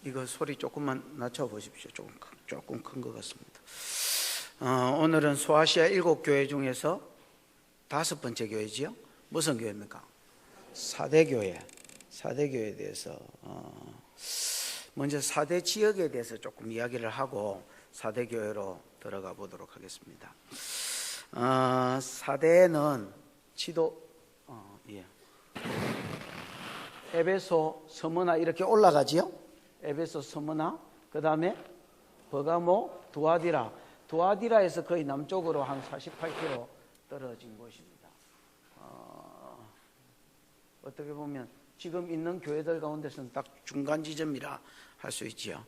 이거 소리 조금만 낮춰 보십시오. 조금 큰 것 같습니다. 오늘은 소아시아 7교회 중에서 5번째 교회지요. 무슨 교회입니까? 4대 교회. 4대 교회에 대해서 먼저 4대 지역에 대해서 조금 이야기를 하고 4대 교회로 들어가 보도록 하겠습니다. 4대는 지도 에베소, 스무나 이렇게 올라가지요. 에베소, 스무나, 그 다음에 버가모, 두아디라. 두아디라에서 거의 남쪽으로 한 48km 떨어진 곳입니다. 어떻게 보면 지금 있는 교회들 가운데서는 딱 중간 지점이라 할 수 있지요.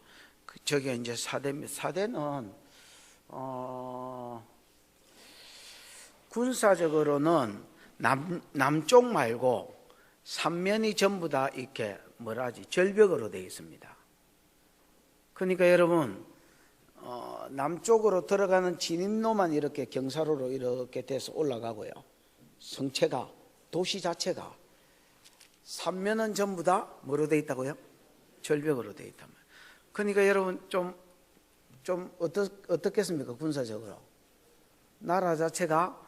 저게 이제 4대입니다. 4대는 군사적으로는 남쪽 말고 삼면이 전부 다 이렇게 절벽으로 되어 있습니다. 그러니까 여러분 남쪽으로 들어가는 진입로만 이렇게 경사로로 이렇게 돼서 올라가고요. 성체가 도시 자체가 삼면은 전부 다 뭐로 되어 있다고요? 절벽으로 되어 있단 말이에요. 그러니까 여러분 좀 어떻겠습니까? 군사적으로 나라 자체가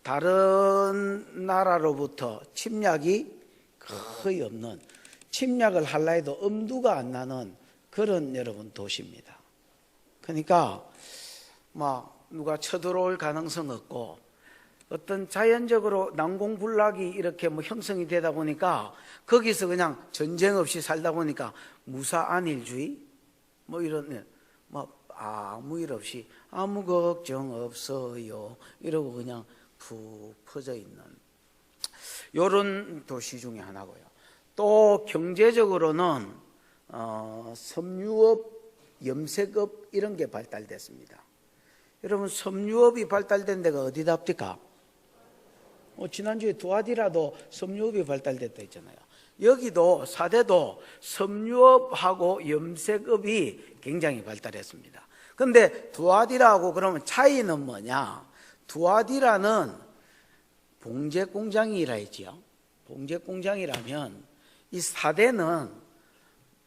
다른 나라로부터 침략이 거의 없는, 침략을 하려 해도 엄두가 안 나는 그런 여러분 도시입니다. 그러니까 막 누가 쳐들어올 가능성 없고 어떤 자연적으로 난공불락이 이렇게 형성이 되다 보니까 거기서 그냥 전쟁 없이 살다 보니까 무사안일주의 이런 아무 일 없이 아무 걱정 없어요 이러고 그냥 푹 퍼져 있는 이런 도시 중에 하나고요. 또 경제적으로는 섬유업, 염색업 이런 게 발달됐습니다. 여러분 섬유업이 발달된 데가 어디답니까? 지난주에 두아디라도 섬유업이 발달됐다 했잖아요. 여기도 4대도 섬유업하고 염색업이 굉장히 발달했습니다. 그런데 두아디라하고 그러면 차이는 뭐냐? 두아디라는 봉제공장이라 했지요. 봉제공장이라면 이 4대는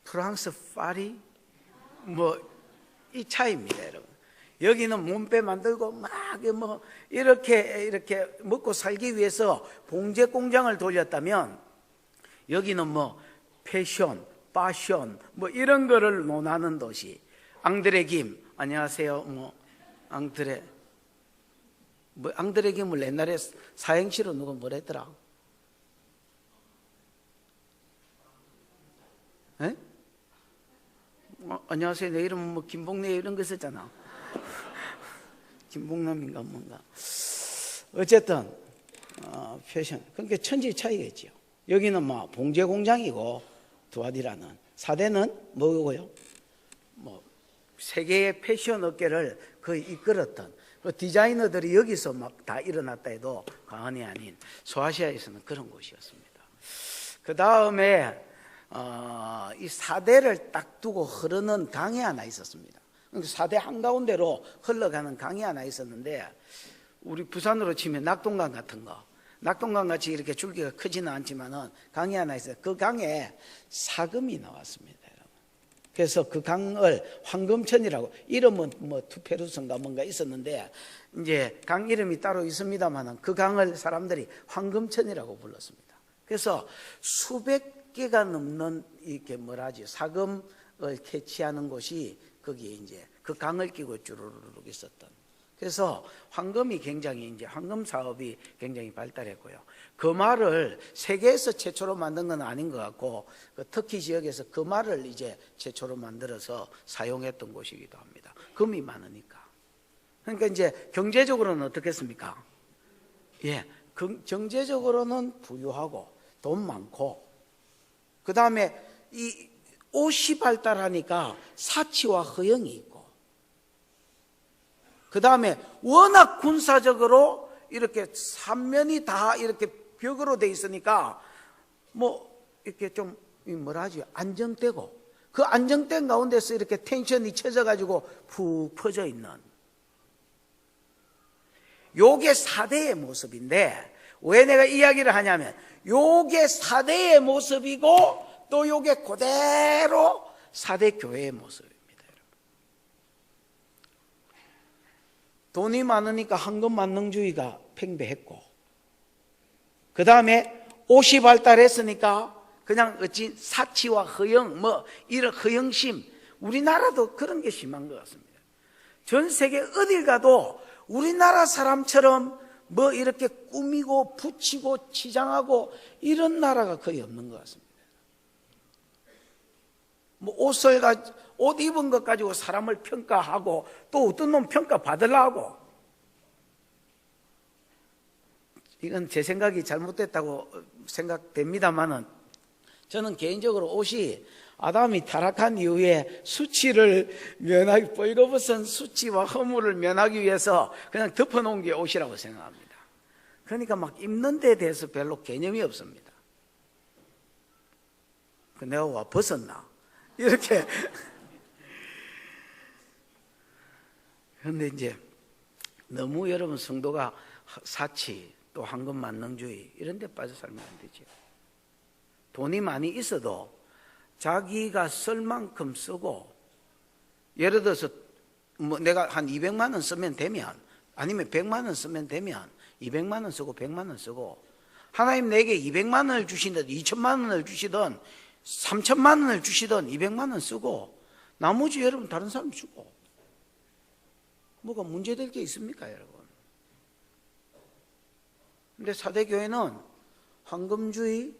프랑스 파리 이 차이입니다, 여러분. 여기는 몸빼 만들고 막 이렇게 먹고 살기 위해서 봉제공장을 돌렸다면 여기는 패션, 파션 이런 거를 논하는 도시. 앙드레 김, 안녕하세요. 앙드레 김을 옛날에 사행시로 누가 뭐랬더라? 에? 안녕하세요. 내 이름은 김봉래 이런 거 썼잖아. 김봉남인가 뭔가. 어쨌든 패션. 그러니까 천지 차이겠죠. 여기는 봉제 공장이고 두아디라는 4대는 뭐고요? 세계의 패션 업계를 거의 이끌었던 디자이너들이 여기서 다 일어났다 해도 과언이 아닌 소아시아에서는 그런 곳이었습니다. 그 다음에 이 4대를 딱 두고 흐르는 강이 하나 있었습니다. 4대 한가운데로 흘러가는 강이 하나 있었는데 우리 부산으로 치면 낙동강 같은 거, 낙동강 같이 이렇게 줄기가 크지는 않지만은 강이 하나 있어요. 그 강에 사금이 나왔습니다. 그래서 그 강을 황금천이라고, 이름은 투페루스인가 뭔가 있었는데 이제 강 이름이 따로 있습니다만은 그 강을 사람들이 황금천이라고 불렀습니다. 그래서 수백 개가 넘는 이렇게 사금을 캐치하는 곳이 거기에 이제 그 강을 끼고 주르륵 있었던. 그래서 황금이 굉장히 이제 황금 사업이 굉장히 발달했고요. 금화를 세계에서 최초로 만든 건 아닌 것 같고 터키 지역에서 금화를 이제 최초로 만들어서 사용했던 곳이기도 합니다. 금이 많으니까. 그러니까 이제 경제적으로는 어떻겠습니까? 경제적으로는 부유하고 돈 많고 그 다음에 이 옷이 발달하니까 사치와 허영이 있고 그 다음에 워낙 군사적으로 이렇게 삼면이 다 이렇게 벽으로 돼 있으니까 이렇게 좀 안정되고 그 안정된 가운데서 이렇게 텐션이 쳐져가지고 푹 퍼져 있는 요게 4대의 모습인데 왜 내가 이야기를 하냐면 요게 4대의 모습이고 또 요게 그대로 4대 교회의 모습입니다. 돈이 많으니까 황금 만능주의가 팽배했고, 그 다음에 옷이 발달했으니까 그냥 어찌 사치와 허영, 이런 허영심, 우리나라도 그런 게 심한 것 같습니다. 전 세계 어딜 가도 우리나라 사람처럼 이렇게 꾸미고 붙이고 치장하고 이런 나라가 거의 없는 것 같습니다. 옷 입은 것 가지고 사람을 평가하고 또 어떤 놈 평가 받으려고. 이건 제 생각이 잘못됐다고 생각됩니다만은, 저는 개인적으로 옷이 아담이 타락한 이후에 벌거벗은 수치와 허물을 면하기 위해서 그냥 덮어놓은 게 옷이라고 생각합니다. 그러니까 막 입는 데 대해서 별로 개념이 없습니다. 내가 와 벗었나? 이렇게. 그런데 이제 너무 여러분 성도가 사치, 또 황금 만능주의 이런 데 빠져 살면 안 되죠. 돈이 많이 있어도 자기가 쓸 만큼 쓰고, 예를 들어서 내가 한 200만 원 쓰면 되면, 아니면 100만 원 쓰면 되면 200만 원 쓰고 100만 원 쓰고, 하나님 내게 200만 원을 주시든 2천만 원을 주시든 3천만 원을 주시든 200만 원 쓰고 나머지 여러분 다른 사람 주고, 뭐가 문제될 게 있습니까 여러분? 근데 4대 교회는 황금주의,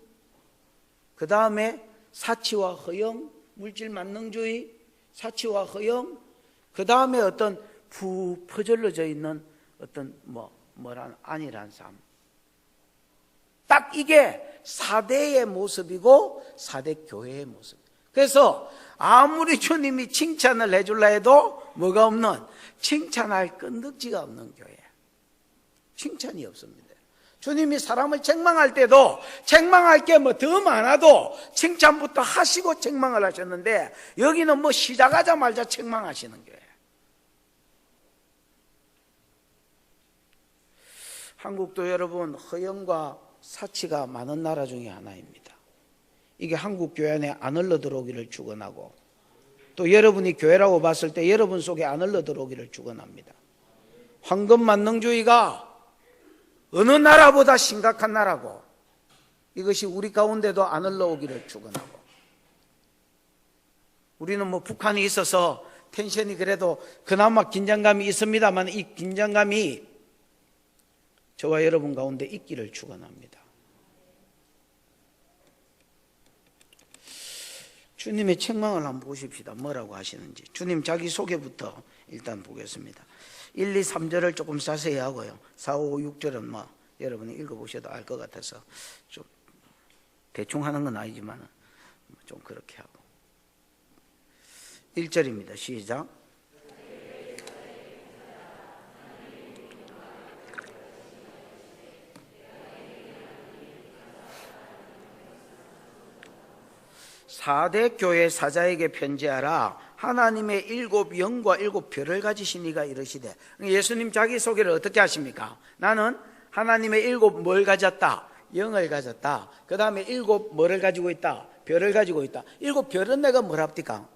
그 다음에 사치와 허영, 물질 만능주의, 사치와 허영, 그 다음에 어떤 퍼질러져 있는 어떤 안일한 삶. 딱 이게 4대의 모습이고 4대 교회의 모습. 그래서 아무리 주님이 칭찬을 해줄라 해도 뭐가 없는, 칭찬할 끈덕지가 없는 교회. 칭찬이 없습니다. 주님이 사람을 책망할 때도 책망할 게 더 많아도 칭찬부터 하시고 책망을 하셨는데, 여기는 시작하자마자 책망하시는 거예요. 한국도 여러분 허영과 사치가 많은 나라 중에 하나입니다. 이게 한국 교회 안에 안 흘러 들어오기를 축원하고, 또 여러분이 교회라고 봤을 때 여러분 속에 안 흘러 들어오기를 축원합니다. 황금 만능주의가 어느 나라보다 심각한 나라고, 이것이 우리 가운데도 안 흘러오기를 축원하고, 우리는 북한이 있어서 텐션이 그래도 그나마 긴장감이 있습니다만, 이 긴장감이 저와 여러분 가운데 있기를 축원합니다. 주님의 책망을 한번 보십시다. 뭐라고 하시는지. 주님 자기 소개부터 일단 보겠습니다. 1, 2, 3절을 조금 자세히 하고요. 4, 5, 6절은 여러분이 읽어보셔도 알 것 같아서 좀 대충 하는 건 아니지만 좀 그렇게 하고. 1절입니다. 시작. 사대 교회 사자에게 편지하라. 하나님의 7 영과 7 별을 가지신 이가 이르시되. 예수님 자기소개를 어떻게 하십니까? 나는 하나님의 7 뭘 가졌다? 영을 가졌다. 그 다음에 7 뭐를 가지고 있다? 별을 가지고 있다. 7 별은 내가 뭘 합니까?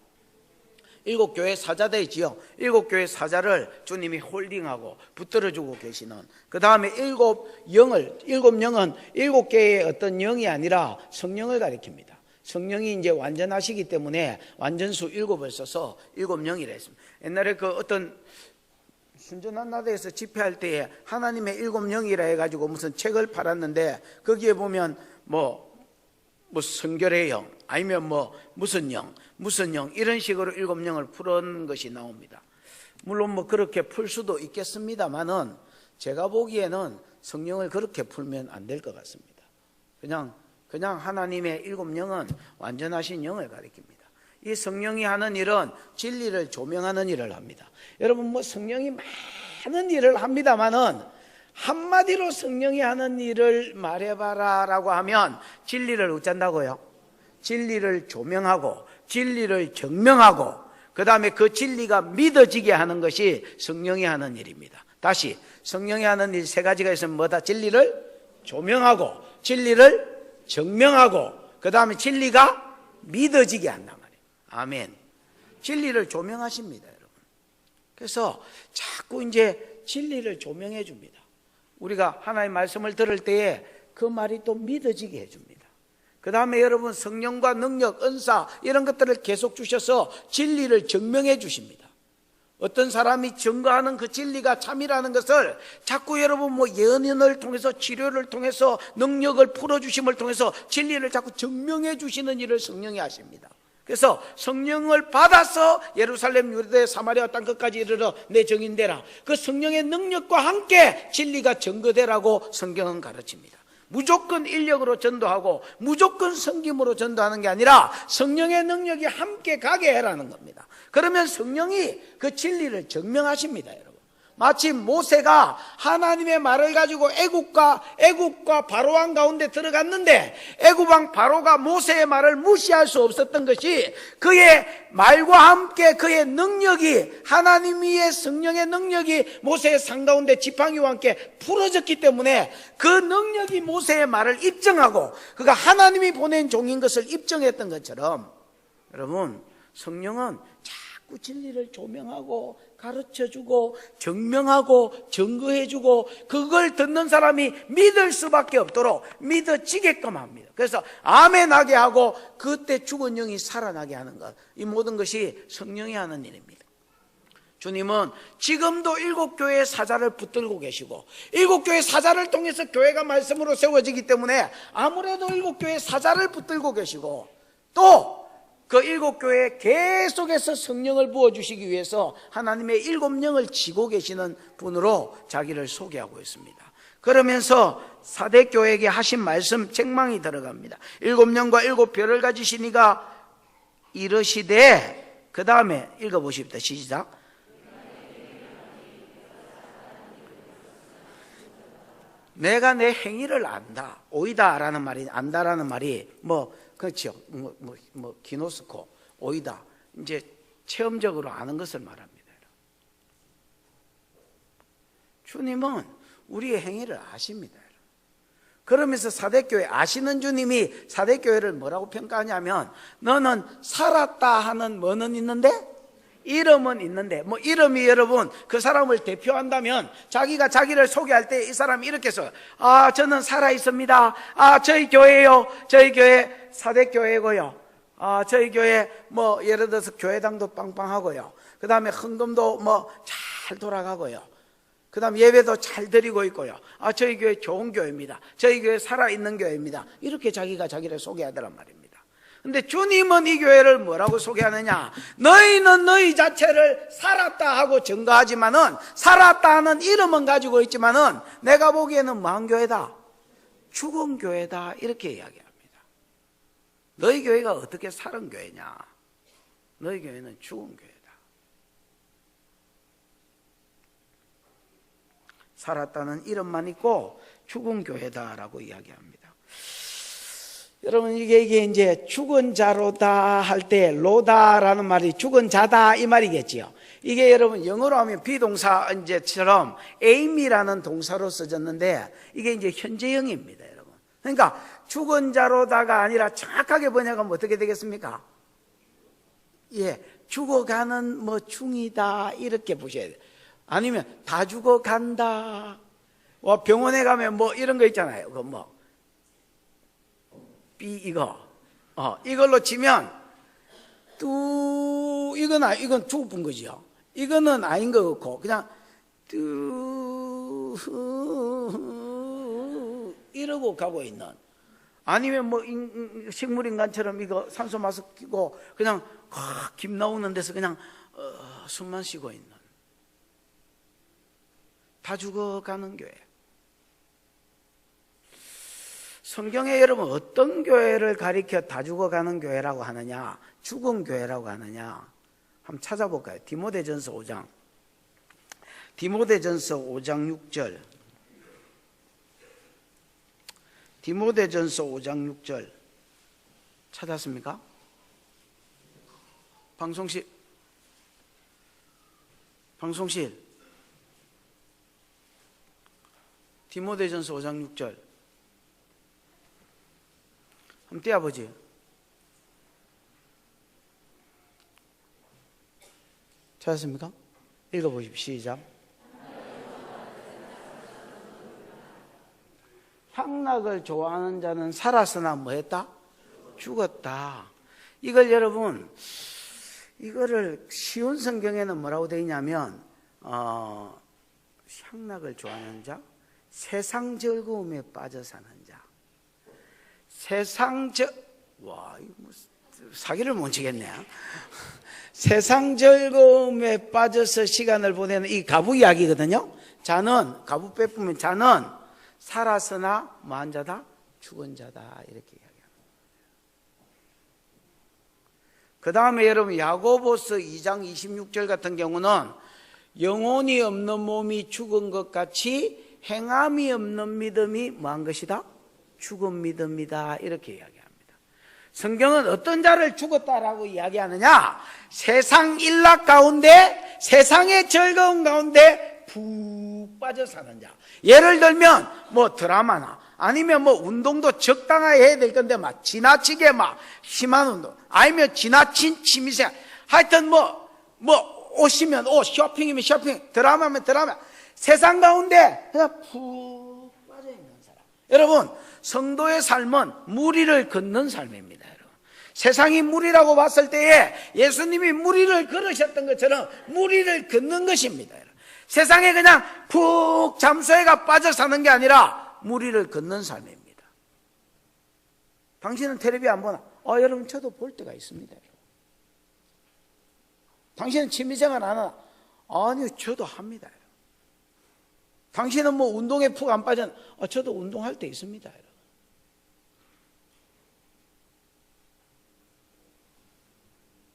7 교회 사자다 있지요. 7 교회 사자를 주님이 홀딩하고 붙들어주고 계시는, 그 다음에 7 영은 7개의 어떤 영이 아니라 성령을 가리킵니다. 성령이 이제 완전하시기 때문에 완전수 7을 써서 7영이라 했습니다. 옛날에 어떤 순전한 나라에서 집회할 때에 하나님의 7영이라 해가지고 무슨 책을 팔았는데, 거기에 보면 성결의 영, 아니면 무슨 영 이런 식으로 7영을 푸는 것이 나옵니다. 물론 그렇게 풀 수도 있겠습니다만은, 제가 보기에는 성령을 그렇게 풀면 안 될 것 같습니다. 그냥 하나님의 7영은 완전하신 영을 가리킵니다. 이 성령이 하는 일은 진리를 조명하는 일을 합니다. 여러분 성령이 많은 일을 합니다만은, 한마디로 성령이 하는 일을 말해봐라 라고 하면 진리를 어쩐다고요? 진리를 조명하고 진리를 증명하고, 그 다음에 그 진리가 믿어지게 하는 것이 성령이 하는 일입니다. 다시, 성령이 하는 일 3가지가 있으면 뭐다? 진리를 조명하고 진리를 증명하고, 그 다음에 진리가 믿어지게 한단 말이에요. 아멘. 진리를 조명하십니다, 여러분. 그래서 자꾸 이제 진리를 조명해 줍니다. 우리가 하나님의 말씀을 들을 때에 그 말이 또 믿어지게 해줍니다. 그 다음에 여러분 성령과 능력, 은사 이런 것들을 계속 주셔서 진리를 증명해 주십니다. 어떤 사람이 증거하는 그 진리가 참이라는 것을 자꾸 여러분 뭐 예언을 통해서 치료를 통해서 능력을 풀어주심을 통해서 진리를 자꾸 증명해 주시는 일을 성령이 하십니다. 그래서 성령을 받아서 예루살렘, 유대, 사마리아 땅 끝까지 이르러 내 증인되라. 그 성령의 능력과 함께 진리가 증거되라고 성경은 가르칩니다. 무조건 인력으로 전도하고 무조건 성김으로 전도하는 게 아니라 성령의 능력이 함께 가게 해라는 겁니다. 그러면 성령이 그 진리를 증명하십니다, 여러분. 마치 모세가 하나님의 말을 가지고 애국과 바로왕 가운데 들어갔는데 애국왕 바로가 모세의 말을 무시할 수 없었던 것이 그의 말과 함께 그의 능력이 하나님의 성령의 능력이 모세의 상 가운데 지팡이와 함께 풀어졌기 때문에 그 능력이 모세의 말을 입증하고 그가 하나님이 보낸 종인 것을 입증했던 것처럼 여러분 성령은 자꾸 진리를 조명하고 가르쳐주고 증명하고 증거해주고 그걸 듣는 사람이 믿을 수밖에 없도록 믿어지게끔 합니다. 그래서 아멘하게 하고 그때 죽은 영이 살아나게 하는 것, 이 모든 것이 성령이 하는 일입니다. 주님은 지금도 7교회의 사자를 붙들고 계시고 7교회의 사자를 통해서 교회가 말씀으로 세워지기 때문에 아무래도 7교회의 사자를 붙들고 계시고 또 그 7교회에 계속해서 성령을 부어주시기 위해서 하나님의 7영을 지고 계시는 분으로 자기를 소개하고 있습니다. 그러면서 사대교회에게 하신 말씀 책망이 들어갑니다. 7영과 7별을 가지신 이가 이르시되 그 다음에 읽어보십시다. 시작. 내가 내 행위를 안다. 오이다라는 말이 안다라는 말이 그렇죠. 기노스코, 오이다. 이제 체험적으로 아는 것을 말합니다. 주님은 우리의 행위를 아십니다. 그러면서 사대교회 아시는 주님이 사대교회를 뭐라고 평가하냐면 너는 살았다 하는 뭐는 있는데 이름은 있는데 이름이 여러분 그 사람을 대표한다면 자기가 자기를 소개할 때 이 사람이 이렇게 써요. 저는 살아 있습니다. 저희 교회요. 저희 교회 사대교회고요. 저희 교회 예를 들어서 교회당도 빵빵하고요. 그 다음에 헌금도 잘 돌아가고요. 그 다음 예배도 잘 드리고 있고요. 저희 교회 좋은 교회입니다. 저희 교회 살아있는 교회입니다. 이렇게 자기가 자기를 소개하더란 말입니다. 근데 주님은 이 교회를 뭐라고 소개하느냐? 너희는 너희 자체를 살았다 하고 증거하지만은 살았다 하는 이름은 가지고 있지만은 내가 보기에는 뭐한 교회다? 죽은 교회다. 이렇게 이야기합니다. 너희 교회가 어떻게 살은 교회냐? 너희 교회는 죽은 교회다. 살았다는 이름만 있고 죽은 교회다라고 이야기합니다. 여러분 이게 이제 죽은 자로다 할 때 로다라는 말이 죽은 자다 이 말이겠지요. 이게 여러분 영어로 하면 비동사 이제처럼 aim이라는 동사로 써졌는데 이게 이제 현재형입니다, 여러분. 그러니까 죽은 자로다가 아니라 정확하게 번역하면 어떻게 되겠습니까? 죽어가는 중이다 이렇게 보셔야 돼요. 아니면 다 죽어간다. 병원에 가면 이런 거 있잖아요. 이걸로 치면 이건 죽은 거지요. 이거는 아닌 것 같고 그냥 이러고 가고 있는, 아니면 식물인간처럼 이거 산소 마스크 끼고 그냥 김 나오는 데서 그냥 숨만 쉬고 있는, 다 죽어가는 교회. 성경에 여러분 어떤 교회를 가리켜 다 죽어가는 교회라고 하느냐, 죽은 교회라고 하느냐 한번 찾아볼까요? 디모데전서 5장 6절. 디모데전서 5장 6절 찾았습니까? 방송실 디모데전서 5장 6절 한번 떼어보지. 찾았습니까? 읽어보십시오. 시작. 향락을 좋아하는 자는 살았으나 뭐 했다? 죽었다. 이걸 여러분, 이거를 쉬운 성경에는 뭐라고 되어 있냐면 향락을 좋아하는 자, 세상 즐거움에 빠져 사는 자. 와, 이거 뭐 사기를 못 치겠네. 세상 즐거움에 빠져서 시간을 보내는 이 가부 이야기거든요. 자는, 가부 빼보면 자는 살았으나 뭐한 자다? 죽은 자다. 이렇게 이야기합니다. 그 다음에 여러분 야고보서 2장 26절 같은 경우는 영혼이 없는 몸이 죽은 것 같이 행함이 없는 믿음이 뭐한 것이다? 죽은 믿음이다. 이렇게 이야기합니다. 성경은 어떤 자를 죽었다라고 이야기하느냐? 세상 일락 가운데, 세상의 즐거움 가운데 푹 빠져 사는 자. 예를 들면 뭐 드라마나 아니면 뭐 운동도 적당하게 해야 될 건데 막 지나치게 막 심한 운동, 아니면 지나친 취미생활, 하여튼 뭐 옷이면 옷, 쇼핑이면 쇼핑, 드라마면 드라마, 세상 가운데 그냥 푹 빠져 있는 사람. 여러분, 성도의 삶은 무리를 걷는 삶입니다. 여러분, 세상이 무리라고 봤을 때에 예수님이 무리를 걸으셨던 것처럼 무리를 걷는 것입니다. 여러분, 세상에 그냥 푹 잠수해가 빠져 사는 게 아니라 무리를 걷는 삶입니다. 당신은 텔레비 안 보나? 여러분, 저도 볼 때가 있습니다. 여러분. 당신은 취미생활 안 하나? 아니요, 저도 합니다. 여러분. 당신은 뭐 운동에 푹 안 빠졌나? 저도 운동할 때 있습니다. 여러분.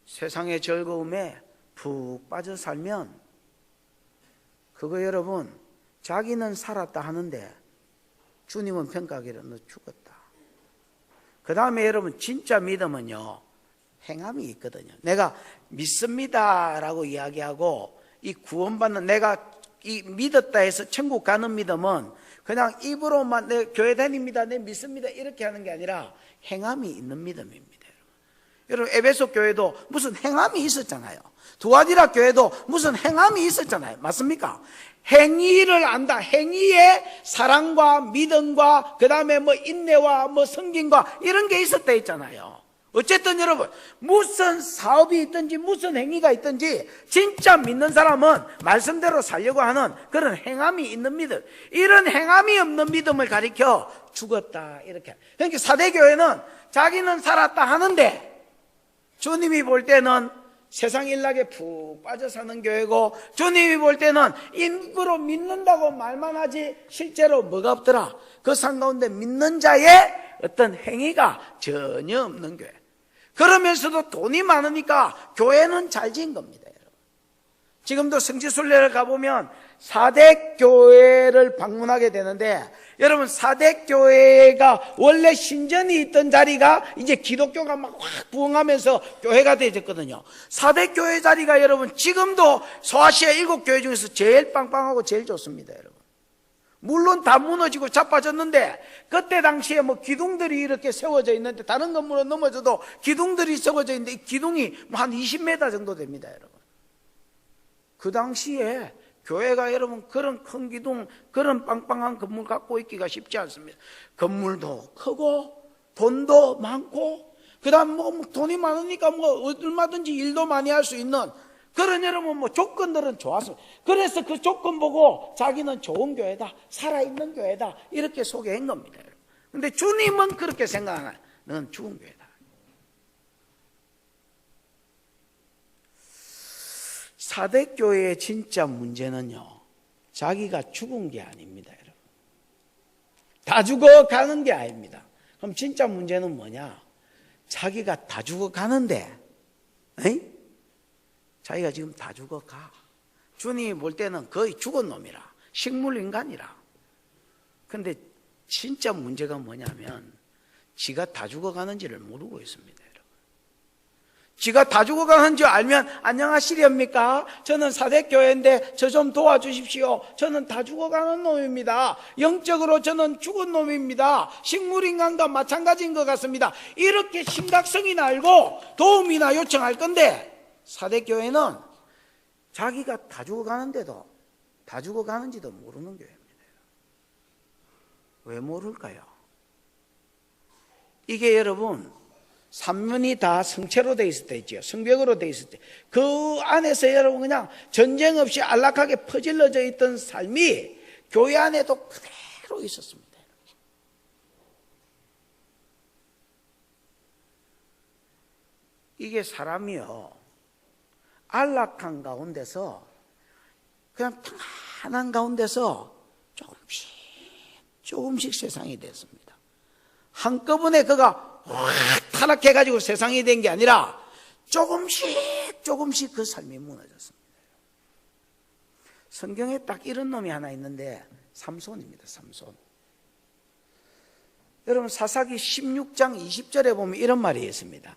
세상의 즐거움에 푹 빠져 살면 그거 여러분, 자기는 살았다 하는데 주님은 평가하기를 너 죽었다. 그 다음에 여러분, 진짜 믿음은요, 행함이 있거든요. 내가 믿습니다라고 이야기하고 이 구원받는, 내가 이 믿었다 해서 천국 가는 믿음은 그냥 입으로만 내 교회 다닙니다, 내 믿습니다 이렇게 하는 게 아니라 행함이 있는 믿음입니다. 여러분, 에베소 교회도 무슨 행함이 있었잖아요. 두아디라 교회도 무슨 행함이 있었잖아요. 맞습니까? 행위를 안다. 행위에 사랑과 믿음과 그 다음에 뭐 인내와 뭐 성김과 이런 게 있었다 했잖아요. 어쨌든 여러분, 무슨 사업이 있든지 무슨 행위가 있든지 진짜 믿는 사람은 말씀대로 살려고 하는 그런 행함이 있는 믿음, 이런 행함이 없는 믿음을 가리켜 죽었다 이렇게. 그러니까 사대교회는 자기는 살았다 하는데 주님이 볼 때는 세상 일락에 푹 빠져 사는 교회고, 주님이 볼 때는 입으로 믿는다고 말만 하지 실제로 뭐가 없더라. 그 상 가운데 믿는 자의 어떤 행위가 전혀 없는 교회. 그러면서도 돈이 많으니까 교회는 잘 지은 겁니다. 여러분, 지금도 성지순례를 가보면 4대 교회를 방문하게 되는데, 여러분, 4대 교회가 원래 신전이 있던 자리가 이제 기독교가 막 확 부흥하면서 교회가 되어졌거든요. 4대 교회 자리가 여러분 지금도 소아시아 7교회 중에서 제일 빵빵하고 제일 좋습니다. 여러분, 물론 다 무너지고 자빠졌는데 그때 당시에 뭐 기둥들이 이렇게 세워져 있는데, 다른 건물은 넘어져도 기둥들이 세워져 있는데 이 기둥이 뭐 한 20m 정도 됩니다. 여러분, 그 당시에 교회가 여러분 그런 큰 기둥, 그런 빵빵한 건물 갖고 있기가 쉽지 않습니다. 건물도 크고 돈도 많고, 그 다음 뭐 돈이 많으니까 뭐 얼마든지 일도 많이 할 수 있는 그런 여러분 뭐 조건들은 좋았습니다. 그래서 그 조건 보고 자기는 좋은 교회다, 살아있는 교회다 이렇게 소개한 겁니다. 그런데 주님은 그렇게 생각하나요? 넌 죽은 교회다. 사대교회의 진짜 문제는요, 자기가 죽은 게 아닙니다. 여러분, 다 죽어가는 게 아닙니다. 그럼 진짜 문제는 뭐냐? 자기가 다 죽어가는데 자기가 지금 다 죽어가. 주님이 볼 때는 거의 죽은 놈이라, 식물인간이라. 근데 진짜 문제가 뭐냐면 지가 다 죽어가는지를 모르고 있습니다. 지가 다 죽어가는 줄 알면 안녕하시렵니까? 저는 사대교회인데 저 좀 도와주십시오. 저는 다 죽어가는 놈입니다. 영적으로 저는 죽은 놈입니다. 식물인간과 마찬가지인 것 같습니다. 이렇게 심각성이나 알고 도움이나 요청할 건데, 사대교회는 자기가 다 죽어가는데도 다 죽어가는지도 모르는 교회입니다. 왜 모를까요? 이게 여러분 삼면이 다 성체로 돼 있을 때 있죠. 성벽으로 돼 있을 때 그 안에서 여러분 그냥 전쟁 없이 안락하게 퍼질러져 있던 삶이 교회 안에도 그대로 있었습니다. 이게 사람이요 안락한 가운데서 그냥 편안한 가운데서 조금씩 세상이 됐습니다. 한꺼번에 그가 확 타락해가지고 세상이 된 게 아니라 조금씩 그 삶이 무너졌습니다. 성경에 딱 이런 놈이 하나 있는데 삼손입니다. 삼손. 여러분 사사기 16장 20절에 보면 이런 말이 있습니다.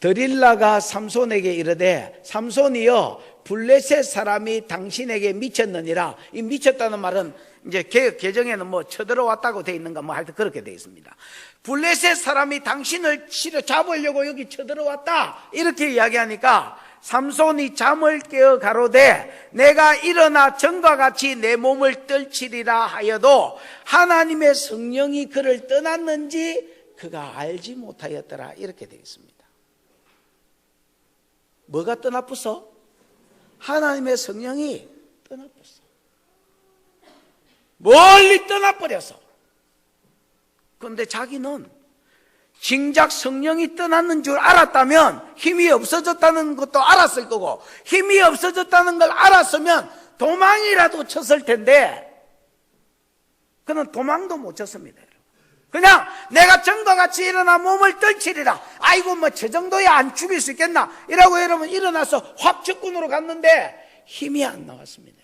드릴라가 삼손에게 이르되 삼손이여 블레셋 사람이 당신에게 미쳤느니라. 이 미쳤다는 말은 이제 개혁 개정에는 뭐 쳐들어왔다고 돼 있는가 뭐 하여튼 그렇게 돼 있습니다. 블레셋 사람이 당신을 치려 잡으려고 여기 쳐들어왔다 이렇게 이야기하니까 삼손이 잠을 깨어 가로되 내가 일어나 전과 같이 내 몸을 떨치리라 하여도 하나님의 성령이 그를 떠났는지 그가 알지 못하였더라 이렇게 되어 있습니다. 뭐가 떠나쁘서? 하나님의 성령이 떠나버렸어. 멀리 떠나버렸어. 그런데 자기는 진작 성령이 떠났는 줄 알았다면 힘이 없어졌다는 것도 알았을 거고 힘이 없어졌다는 걸 알았으면 도망이라도 쳤을 텐데 그는 도망도 못 쳤습니다. 그냥 내가 전과 같이 일어나 몸을 떨치리라. 아이고 뭐 저 정도야 안 죽일 수 있겠나 이라고 여러분 일어나서 확적군으로 갔는데 힘이 안 나왔습니다.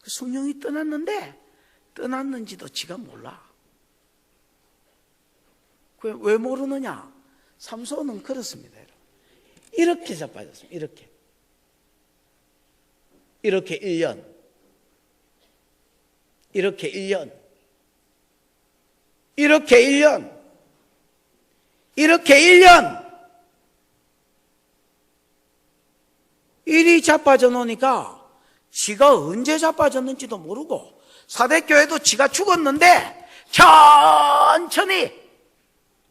그 성령이 떠났는데 떠났는지도 지가 몰라. 왜 모르느냐? 삼손은 그렇습니다. 이렇게 자빠졌습니다. 이렇게 1년 이렇게 1년 일이 자빠져 놓으니까 지가 언제 자빠졌는지도 모르고 사대교회도 지가 죽었는데 천천히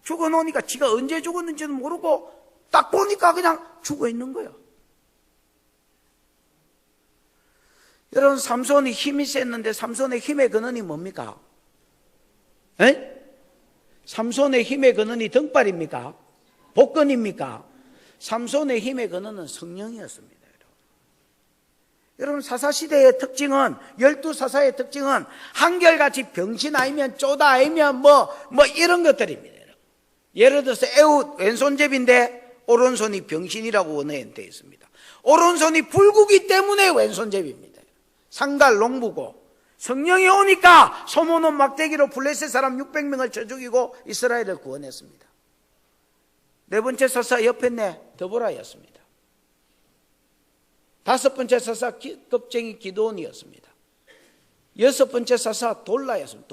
죽어놓으니까 지가 언제 죽었는지도 모르고 딱 보니까 그냥 죽어 있는 거예요. 여러분 삼손이 힘이 셌는데 삼손의 힘의 근원이 뭡니까? 에? 삼손의 힘의 근원이 등발입니까? 복근입니까? 삼손의 힘의 근원은 성령이었습니다. 여러분 사사시대의 특징은 12사사의 특징은 한결같이 병신 아니면 쪼다 아니면 뭐 이런 것들입니다. 예를 들어서 에훗 왼손잡이인데 오른손이 병신이라고 원어에 되어 있습니다. 오른손이 불구기 때문에 왼손잡이입니다. 상갈 농부고 성령이 오니까 소모는 막대기로 블레셋 사람 600명을 쳐 죽이고 이스라엘을 구원했습니다. 네 번째 사사 옆에 드보라였습니다. 다섯 번째 사사 겁쟁이 기드온이었습니다. 여섯 번째 사사 돌라였습니다.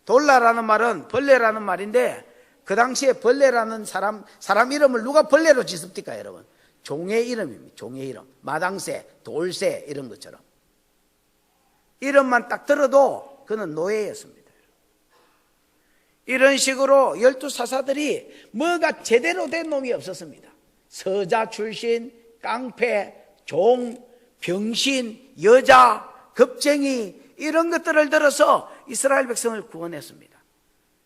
돌라라는 말은 벌레라는 말인데 그 당시에 벌레라는 사람 이름을 누가 벌레로 짓습니까 여러분? 종의 이름입니다. 종의 이름. 마당새, 돌새 이런 것처럼. 이름만 딱 들어도 그는 노예였습니다. 이런 식으로 12사사들이 뭐가 제대로 된 놈이 없었습니다. 서자 출신, 깡패, 종, 병신, 여자, 겁쟁이 이런 것들을 들어서 이스라엘 백성을 구원했습니다.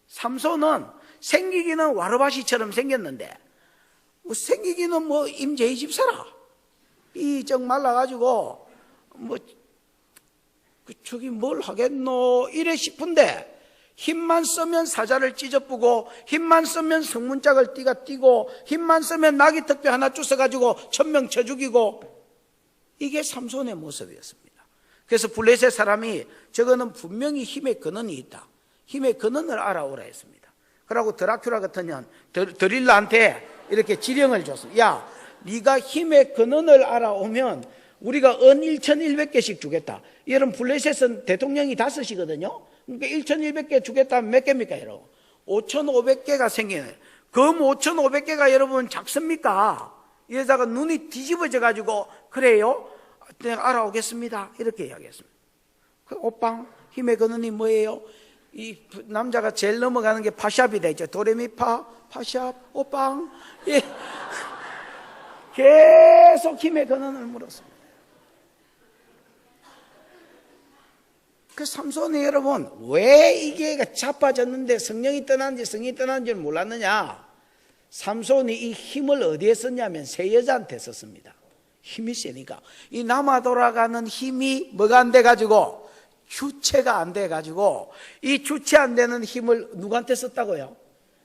삼손은 생기기는 와르바시처럼 생겼는데 생기기는 임재희 집사라. 이적 말라가지고 저기 뭘 하겠노 이래 싶은데 힘만 쓰면 사자를 찢어쁘고 힘만 쓰면 성문짝을 띠가 띄고 힘만 쓰면 나귀 턱뼈 하나 주워가지고 1000명 쳐 죽이고 이게 삼손의 모습이었습니다. 그래서 블레셋 사람이 저거는 분명히 힘의 근원이 있다. 힘의 근원을 알아오라 했습니다. 그러고 드라큘라 같은 년 드릴라한테 이렇게 지령을 줬습니다. 야, 네가 힘의 근원을 알아오면 우리가 은 1100개씩 주겠다. 여러분 블레셋은 대통령이 5이거든요. 그러니까 1100개 주겠다면 몇 개입니까? 여러분 5500개가 생기네. 검 5,500개가 여러분 작습니까? 이 여자가 눈이 뒤집어져 가지고 그래요? 내가 알아오겠습니다. 이렇게 이야기했습니다. 그 오빵 힘의 근원이 뭐예요? 이 남자가 제일 넘어가는 게 파샵이 되죠. 도레미파 파샵 오빵. 예. 계속 힘의 근원을 물었습니다. 그 삼손이 여러분 왜 이게 자빠졌는데 성령이 떠난지 성이 떠난지를 몰랐느냐? 삼손이 이 힘을 어디에 썼냐면 새 여자한테 썼습니다. 힘이 세니까. 이 남아 돌아가는 힘이 뭐가 안 돼가지고 주체가 안 돼가지고 이 주체 안 되는 힘을 누구한테 썼다고요?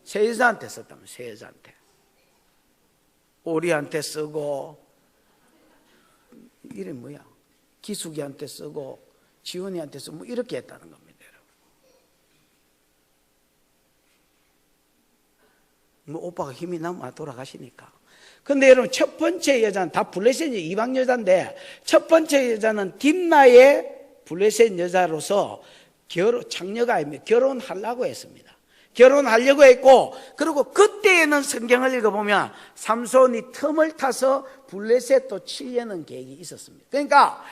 새 여자한테 썼다면 새 여자한테. 오리한테 쓰고 이름 뭐야? 기숙이한테 쓰고 지훈이한테 쓰고 뭐 이렇게 했다는 겁니다. 여러분. 뭐 오빠가 힘이 남아 돌아가시니까. 근데 여러분 첫 번째 여자는 다 블레셋 이방 여자인데 첫 번째 여자는 딥나의 블레셋 여자로서 장녀가 아닙니다. 결혼하려고 했습니다. 결혼하려고 했고 그리고 그때에는 성경을 읽어보면 삼손이 틈을 타서 블레셋도 치려는 계획이 있었습니다. 그러니까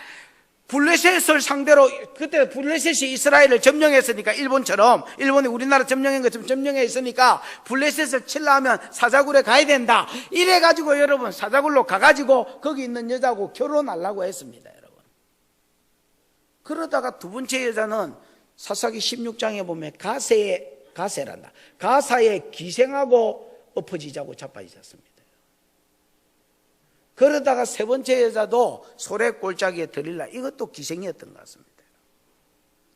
블레셋을 상대로 그때 블레셋이 이스라엘을 점령했으니까 일본처럼 일본이 우리나라 점령한 것처럼 점령했으니까 블레셋을 치려면 사자굴에 가야 된다. 이래가지고 여러분 사자굴로 가가지고 거기 있는 여자하고 결혼하려고 했습니다. 여러분. 그러다가 두 번째 여자는 사사기 16장에 보면 가세란다. 가사에 기생하고 엎어지자고 자빠지셨습니다. 그러다가 세 번째 여자도 소래 골짜기에 들일라. 이것도 기생이었던 것 같습니다.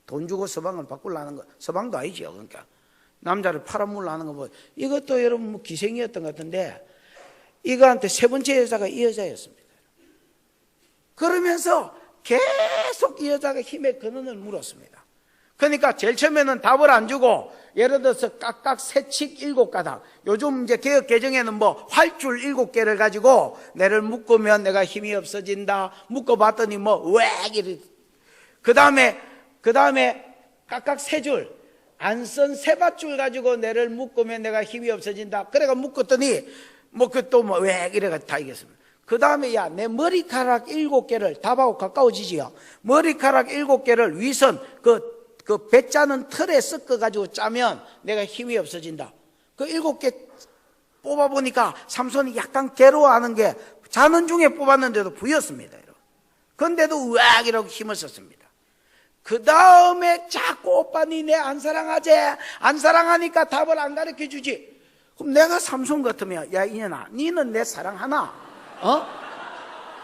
돈 주고 서방을 바꾸려는 거. 서방도 아니죠. 그러니까 남자를 팔아먹으려는 거 뭐. 이것도 여러분 뭐 기생이었던 것 같은데 이거한테 세 번째 여자가 이 여자였습니다. 그러면서 계속 이 여자가 힘의 근원을 물었습니다. 그러니까 제일 처음에는 답을 안 주고 예를 들어서 깍깍 새칙 7가닥 요즘 이제 개혁 개정에는 뭐 활줄 7개를 가지고 내를 묶으면 내가 힘이 없어진다. 묶어봤더니 뭐 왜 이래. 그 다음에 깍깍 3줄 안 쓴 세밧줄 가지고 내를 묶으면 내가 힘이 없어진다. 그래가 묶었더니 뭐 그 또 뭐 왜 이래가 다 이겼습니다. 그 다음에 야 내 머리카락 7개를 답하고 가까워지지요. 머리카락 7개를 위선 그 배 짜는 틀에 섞어가지고 짜면 내가 힘이 없어진다. 그 7개 뽑아보니까 삼손이 약간 괴로워하는 게 자는 중에 뽑았는데도 부였습니다. 그런데도 으악이라고 힘을 썼습니다. 그 다음에 자꾸 오빠 니 내 안 사랑하지? 안 사랑하니까 답을 안 가르쳐 주지. 그럼 내가 삼손 같으면 야 이년아 니는 내 사랑하나?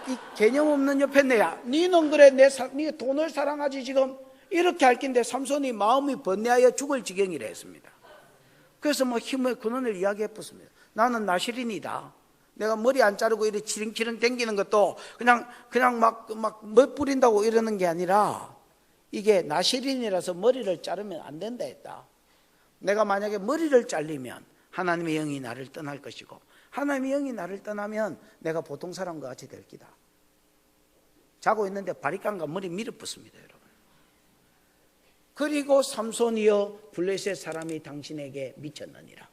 이 개념 없는 옆에 내야 니는 그래 니 돈을 사랑하지 지금? 이렇게 할 낀데 삼손이 마음이 번뇌하여 죽을 지경이라 했습니다. 그래서 뭐 힘의 근원을 이야기해 봤습니다. 나는 나시린이다. 내가 머리 안 자르고 이렇게 치릉치릉 댕기는 것도 그냥 막 멋부린다고 이러는 게 아니라 이게 나시린이라서 머리를 자르면 안 된다 했다. 내가 만약에 머리를 잘리면 하나님의 영이 나를 떠날 것이고 하나님의 영이 나를 떠나면 내가 보통 사람과 같이 될 기다. 자고 있는데 바리깡과 머리 밀어붙습니다. 여러분. 그리고 삼손이여 블레셋 사람이 당신에게 미쳤느니라.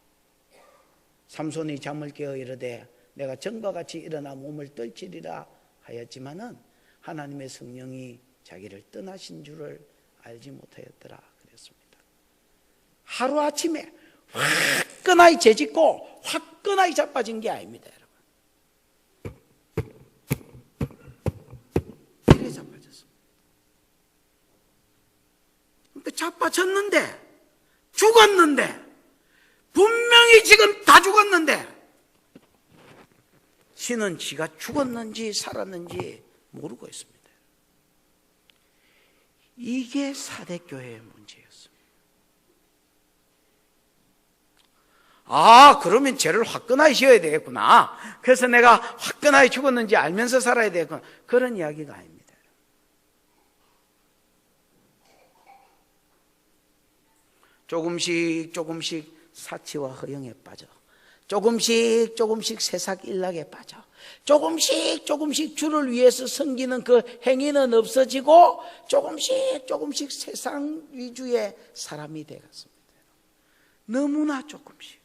삼손이 잠을 깨어 이르되 내가 전과 같이 일어나 몸을 떨치리라 하였지만은 하나님의 성령이 자기를 떠나신 줄을 알지 못하였더라 그랬습니다. 하루아침에 화끈하게 재짓고 화끈하게 자빠진 게 아닙니다. 여러분. 이래 자빠졌습니다. 자빠졌는데 죽었는데 분명히 지금 다 죽었는데 신은 지가 죽었는지 살았는지 모르고 있습니다. 이게 사대교회의 문제였습니다. 그러면 죄를 화끈하게 지어야 되겠구나. 그래서 내가 화끈하게 죽었는지 알면서 살아야 되겠구나. 그런 이야기가 아닙니다. 조금씩 사치와 허영에 빠져 조금씩 세상 일락에 빠져 조금씩 주를 위해서 섬기는 그 행위는 없어지고 조금씩 세상 위주의 사람이 되었습니다. 너무나 조금씩.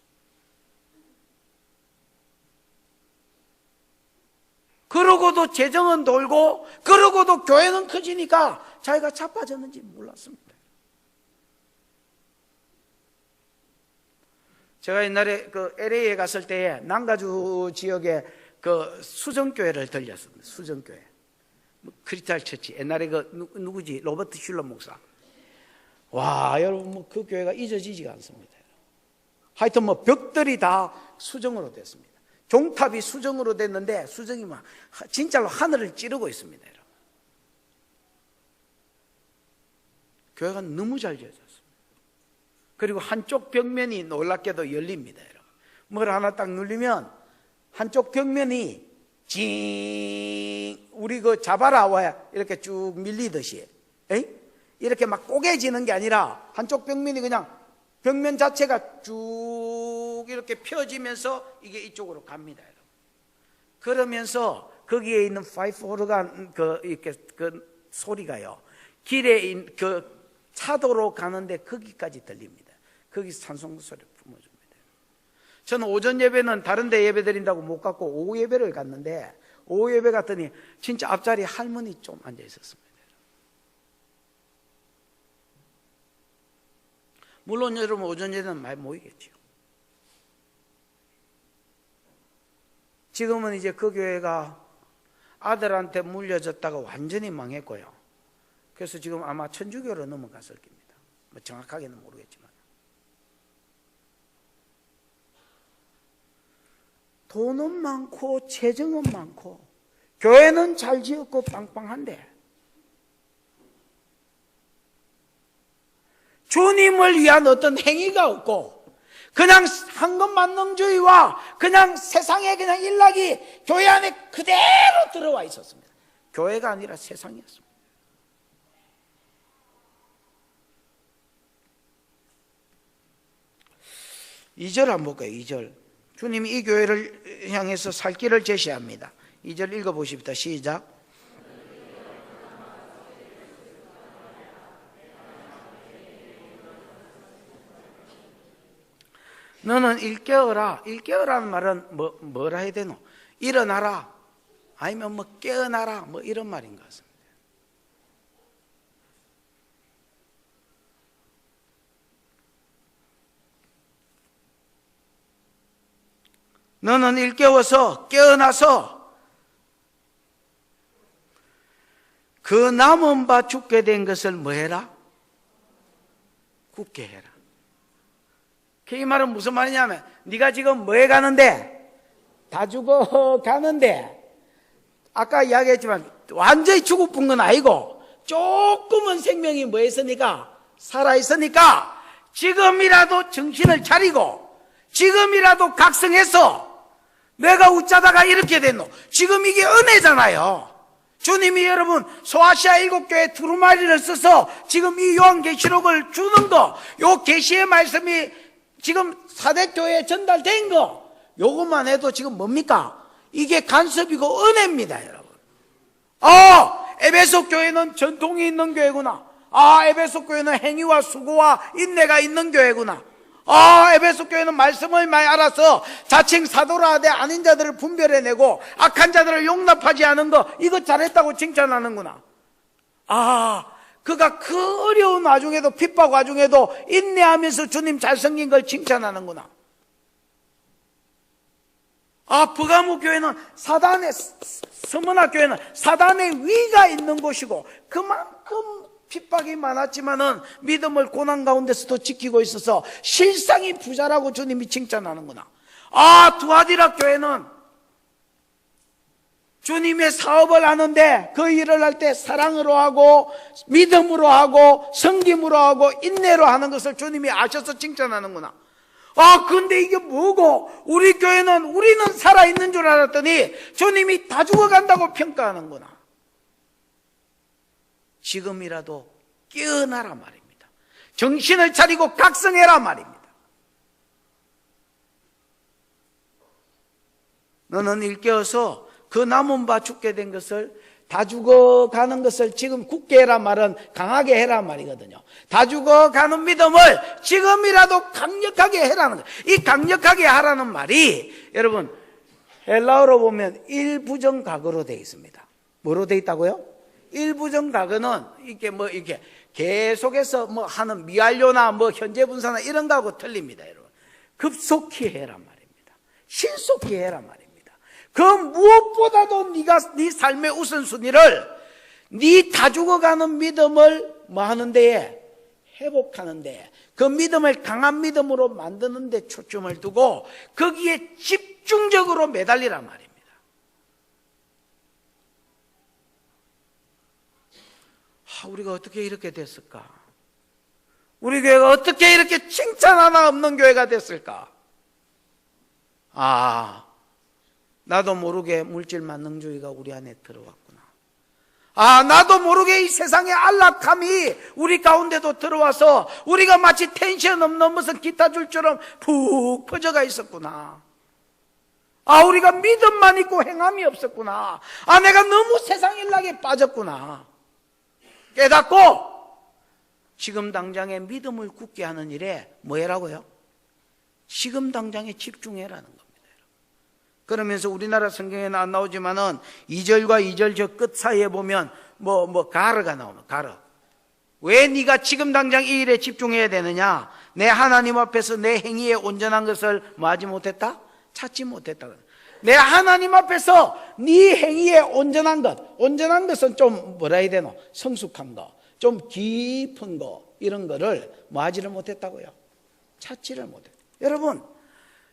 그러고도 재정은 돌고 그러고도 교회는 커지니까 자기가 자빠졌는지 몰랐습니다. 제가 옛날에 그 LA에 갔을 때에 남가주 지역에 그 수정교회를 들렸습니다. 수정교회. 크리스탈 처치. 옛날에 그 누구지? 로버트 슐러 목사. 와, 여러분 그 교회가 잊어지지가 않습니다. 하여튼 벽들이 다 수정으로 됐습니다. 종탑이 수정으로 됐는데 수정이 막 진짜로 하늘을 찌르고 있습니다. 여러분. 교회가 너무 잘 지어졌습니다. 그리고 한쪽 벽면이 놀랍게도 열립니다. 여러분. 뭘 하나 딱 누르면 한쪽 벽면이 징 우리 그 잡아라 와야 이렇게 쭉 밀리듯이 이렇게 막 꼬개지는 게 아니라 한쪽 벽면이 그냥 벽면 자체가 쭉 이렇게 펴지면서 이게 이쪽으로 갑니다. 여러분. 그러면서 거기에 있는 파이프 오르간 이렇게 그 소리가요. 길에 그 차도로 가는데 거기까지 들립니다. 거기서 찬송 소리 품어줍니다. 저는 오전 예배는 다른 데 예배 드린다고 못 갔고 오후 예배를 갔는데 오후 예배 갔더니 진짜 앞자리에 할머니 좀 앉아 있었습니다. 물론 여러분 오전 예배는 많이 모이겠죠. 지금은 이제 그 교회가 아들한테 물려졌다가 완전히 망했고요. 그래서 지금 아마 천주교로 넘어갔을 겁니다. 뭐 정확하게는 모르겠지만. 돈은 많고 재정은 많고 교회는 잘 지었고 빵빵한데 주님을 위한 어떤 행위가 없고 그냥 황금만능주의와 그냥 세상의 그냥 일락이 교회 안에 그대로 들어와 있었습니다. 교회가 아니라 세상이었습니다. 이 절 한번 볼까요? 2절. 주님이 이 교회를 향해서 살 길을 제시합니다. 2절 읽어보십시다. 시작. 너는 일깨어라. 일깨어라는 말은 뭐라 해야 되노? 일어나라. 아니면 깨어나라. 이런 말인 것 같습니다. 너는 일깨워서 깨어나서 그 남은 바 죽게 된 것을 뭐 해라? 굳게 해라. 이 말은 무슨 말이냐면 네가 지금 뭐해 가는데? 다 죽어 가는데 아까 이야기했지만 완전히 죽어본 건 아니고 조금은 생명이 뭐 했으니까 살아있으니까 지금이라도 정신을 차리고 지금이라도 각성해서 내가 웃자다가 이렇게 됐노. 지금 이게 은혜잖아요. 주님이 여러분 소아시아 7교회 두루마리를 써서 지금 이 요한계시록을 주는 거, 요 계시의 말씀이 지금 사대교회에 전달된 거, 요것만 해도 지금 뭡니까? 이게 간섭이고 은혜입니다, 여러분. 에베소 교회는 전통이 있는 교회구나. 에베소 교회는 행위와 수고와 인내가 있는 교회구나. 에베소 교회는 말씀을 많이 알아서 자칭 사도라 하되 아닌 자들을 분별해내고 악한 자들을 용납하지 않은 거, 이거 잘했다고 칭찬하는구나. 그가 그 어려운 와중에도 핍박 와중에도 인내하면서 주님 잘생긴 걸 칭찬하는구나. 버가모 교회는 사단의, 서머나 교회는 사단의 위가 있는 곳이고 그만큼 핍박이 많았지만은 믿음을 고난 가운데서도 지키고 있어서 실상이 부자라고 주님이 칭찬하는구나. 두아디라 교회는 주님의 사업을 하는데 그 일을 할 때 사랑으로 하고 믿음으로 하고 섬김으로 하고 인내로 하는 것을 주님이 아셔서 칭찬하는구나. 근데 이게 뭐고 우리 교회는 우리는 살아있는 줄 알았더니 주님이 다 죽어간다고 평가하는구나. 지금이라도 깨어나라 말입니다. 정신을 차리고 각성해라 말입니다. 너는 일깨어서 그 남은 바 죽게 된 것을, 다 죽어가는 것을 지금 굳게 해라 말은 강하게 해라 말이거든요. 다 죽어가는 믿음을 지금이라도 강력하게 해라는 거예요. 이 강력하게 하라는 말이 여러분 헬라어로 보면 일부정각어로 되어 있습니다. 뭐로 되어 있다고요? 일부정각어는 이렇게 계속해서 하는 미완료나 현재 분사나 이런 거하고 틀립니다, 여러분. 급속히 해란 말입니다. 신속히 해란 말입니다. 그 무엇보다도 네 삶의 우선순위를 네 다 죽어가는 믿음을 하는 데에 회복하는 데, 그 믿음을 강한 믿음으로 만드는 데 초점을 두고 거기에 집중적으로 매달리란 말입니다. 우리가 어떻게 이렇게 됐을까? 우리 교회가 어떻게 이렇게 칭찬 하나 없는 교회가 됐을까? 나도 모르게 물질 만능주의가 우리 안에 들어왔구나. 나도 모르게 이 세상의 안락함이 우리 가운데도 들어와서 우리가 마치 텐션 없는 무슨 기타 줄처럼 푹 퍼져가 있었구나. 우리가 믿음만 있고 행함이 없었구나. 내가 너무 세상 일락에 빠졌구나. 깨닫고 지금 당장에 믿음을 굳게 하는 일에 뭐 해라고요? 지금 당장에 집중해라는 겁니다. 그러면서 우리나라 성경에는 안 나오지만은 2절과 2절 저 끝 사이에 보면 가르가 나오면 가르. 왜 네가 지금 당장 이 일에 집중해야 되느냐? 내 하나님 앞에서 내 행위에 온전한 것을 하지 못했다? 찾지 못했다. 내 하나님 앞에서 네 행위에 온전한 것은 좀 뭐라 해야 되노? 성숙한 거, 좀 깊은 거, 이런 거를 하지를 못했다고요. 찾지를 못했다. 여러분,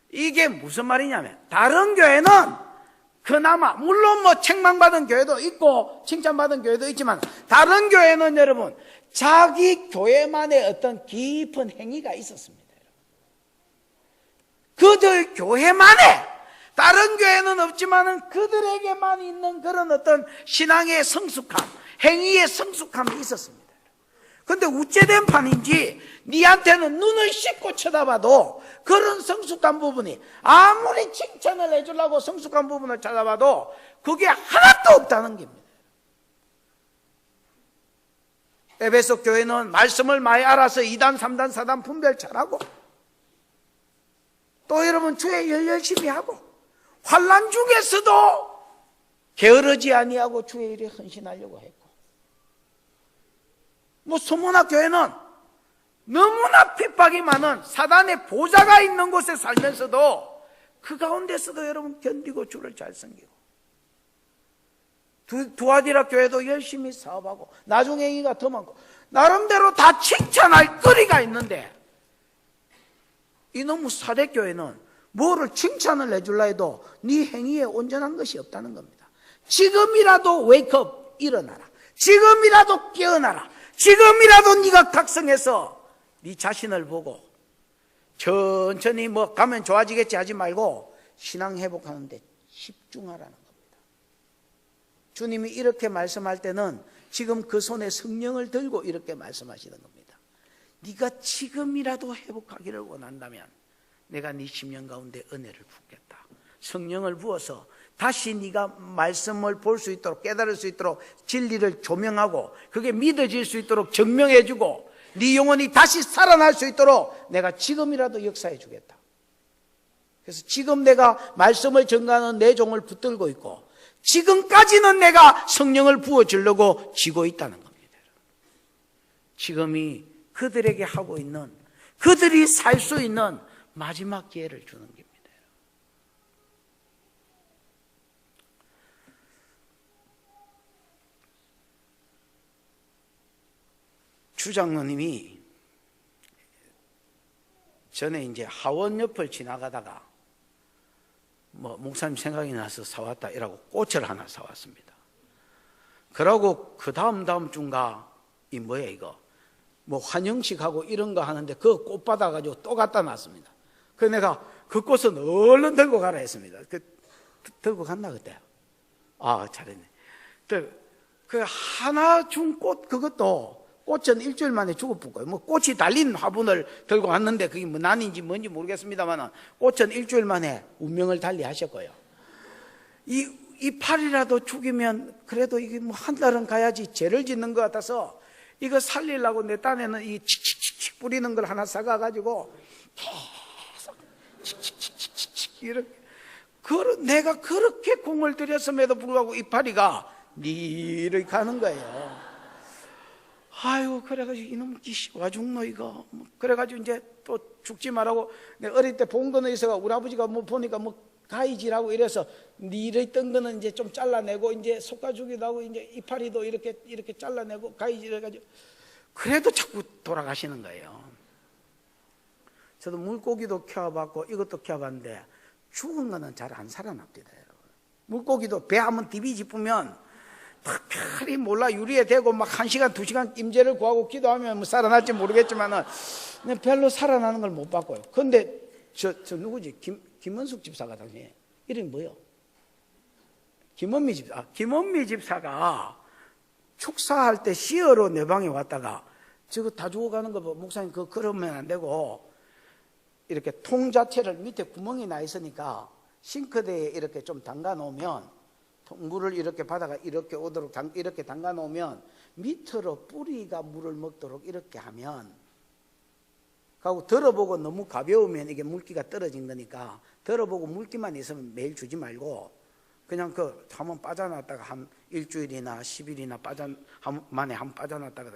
이게 무슨 말이냐면, 다른 교회는 그나마 물론 책망받은 교회도 있고 칭찬받은 교회도 있지만, 다른 교회는 여러분 자기 교회만의 어떤 깊은 행위가 있었습니다. 그들 교회만의, 다른 교회는 없지만은 그들에게만 있는 그런 어떤 신앙의 성숙함, 행위의 성숙함이 있었습니다. 근데 우째된 판인지 니한테는 눈을 씻고 쳐다봐도 그런 성숙한 부분이, 아무리 칭찬을 해주려고 성숙한 부분을 찾아봐도 그게 하나도 없다는 겁니다. 에베소 교회는 말씀을 많이 알아서 2단, 3단, 4단 분별 잘하고, 또 여러분 주의 일 열심히 하고, 환난 중에서도 게으르지 아니하고 주의 일에 헌신하려고 했고, 소문학 교회는 너무나 핍박이 많은 사단의 보좌가 있는 곳에 살면서도 그 가운데서도 여러분 견디고 주를 잘 섬기고, 두아디라 교회도 열심히 사업하고 나중 행위가 더 많고 나름대로 다 칭찬할 거리가 있는데, 이놈의 사대교회는 뭐를 칭찬을 해줄라 해도 네 행위에 온전한 것이 없다는 겁니다. 지금이라도 웨이크업, 일어나라. 지금이라도 깨어나라. 지금이라도 네가 각성해서 네 자신을 보고 천천히 가면 좋아지겠지 하지 말고 신앙 회복하는데 집중하라는 겁니다. 주님이 이렇게 말씀할 때는 지금 그 손에 성령을 들고 이렇게 말씀하시는 겁니다. 네가 지금이라도 회복하기를 원한다면 내가 네 심령 가운데 은혜를 붓겠다. 성령을 부어서 다시 네가 말씀을 볼 수 있도록, 깨달을 수 있도록 진리를 조명하고 그게 믿어질 수 있도록 증명해주고 네 영혼이 다시 살아날 수 있도록 내가 지금이라도 역사해 주겠다. 그래서 지금 내가 말씀을 전가하는 내 종을 붙들고 있고, 지금까지는 내가 성령을 부어주려고 쥐고 있다는 겁니다. 지금이 그들에게 하고 있는, 그들이 살 수 있는 마지막 기회를 주는 겁니다. 주장로님이 전에 이제 하원 옆을 지나가다가 목사님 생각이 나서 사왔다 이라고 꽃을 하나 사왔습니다. 그러고 그 다음 주인가 이 뭐야 이거 환영식하고 이런 거 하는데 그 꽃 받아가지고 또 갖다 놨습니다. 그래서 내가 그 꽃은 얼른 들고 가라 했습니다. 들고 갔나 그때? 잘했네. 그 하나 준 꽃, 그것도 꽃은 일주일 만에 죽어붙고요. 꽃이 달린 화분을 들고 왔는데 그게 난인지 뭔지 모르겠습니다만 꽃은 일주일 만에 운명을 달리하셨고요. 이 팔이라도 죽이면 그래도 이게 한 달은 가야지 죄를 짓는 것 같아서 이거 살리려고 내 딴에는 이 칙칙칙칙 뿌리는 걸 하나 사가가지고 계속 칙칙칙칙칙 이렇게 내가 그렇게 공을 들였음에도 불구하고 이파리가 니를 가는 거예요. 아유, 그래가지고 이놈 기씨 와 죽노 이거. 그래가지고 이제 또 죽지 말라고, 내가 어릴 때 본 거는 있어가 우리 아버지가 뭐 보니까 뭐 가위질하고 이래서 니를 뜬 거는 이제 좀 잘라내고 이제 속가죽이도 하고 이제 이파리도 이렇게 잘라내고 가위질 해가지고, 그래도 자꾸 돌아가시는 거예요. 저도 물고기도 키워봤고 이것도 키워봤는데 죽은 거는 잘 안 살아납니다, 여러분. 물고기도 배 한번 디비짚으면 특별히 몰라 유리에 대고 막 1시간 2시간 임재를 구하고 기도하면 뭐 살아날지 모르겠지만은 별로 살아나는 걸 못 봤고요. 그런데 저 누구지? 김원숙 집사가 당시에 이름이 뭐요? 김원미 집사. 김원미 집사가 축사할 때 시어로 내 방에 왔다가 저거 다 죽어가는 거 목사님 그거 그러면 안 되고 이렇게 통 자체를 밑에 구멍이 나 있으니까 싱크대에 이렇게 좀 담가 놓으면 물을 이렇게 바다가 이렇게 오도록 이렇게 담가 놓으면 밑으로 뿌리가 물을 먹도록 이렇게 하면, 하고 들어보고 너무 가벼우면 이게 물기가 떨어진 거니까 들어보고 물기만 있으면 매일 주지 말고 그냥 한번 빠져놨다가 한 일주일이나 10일이나 만에 한번 빠져놨다가,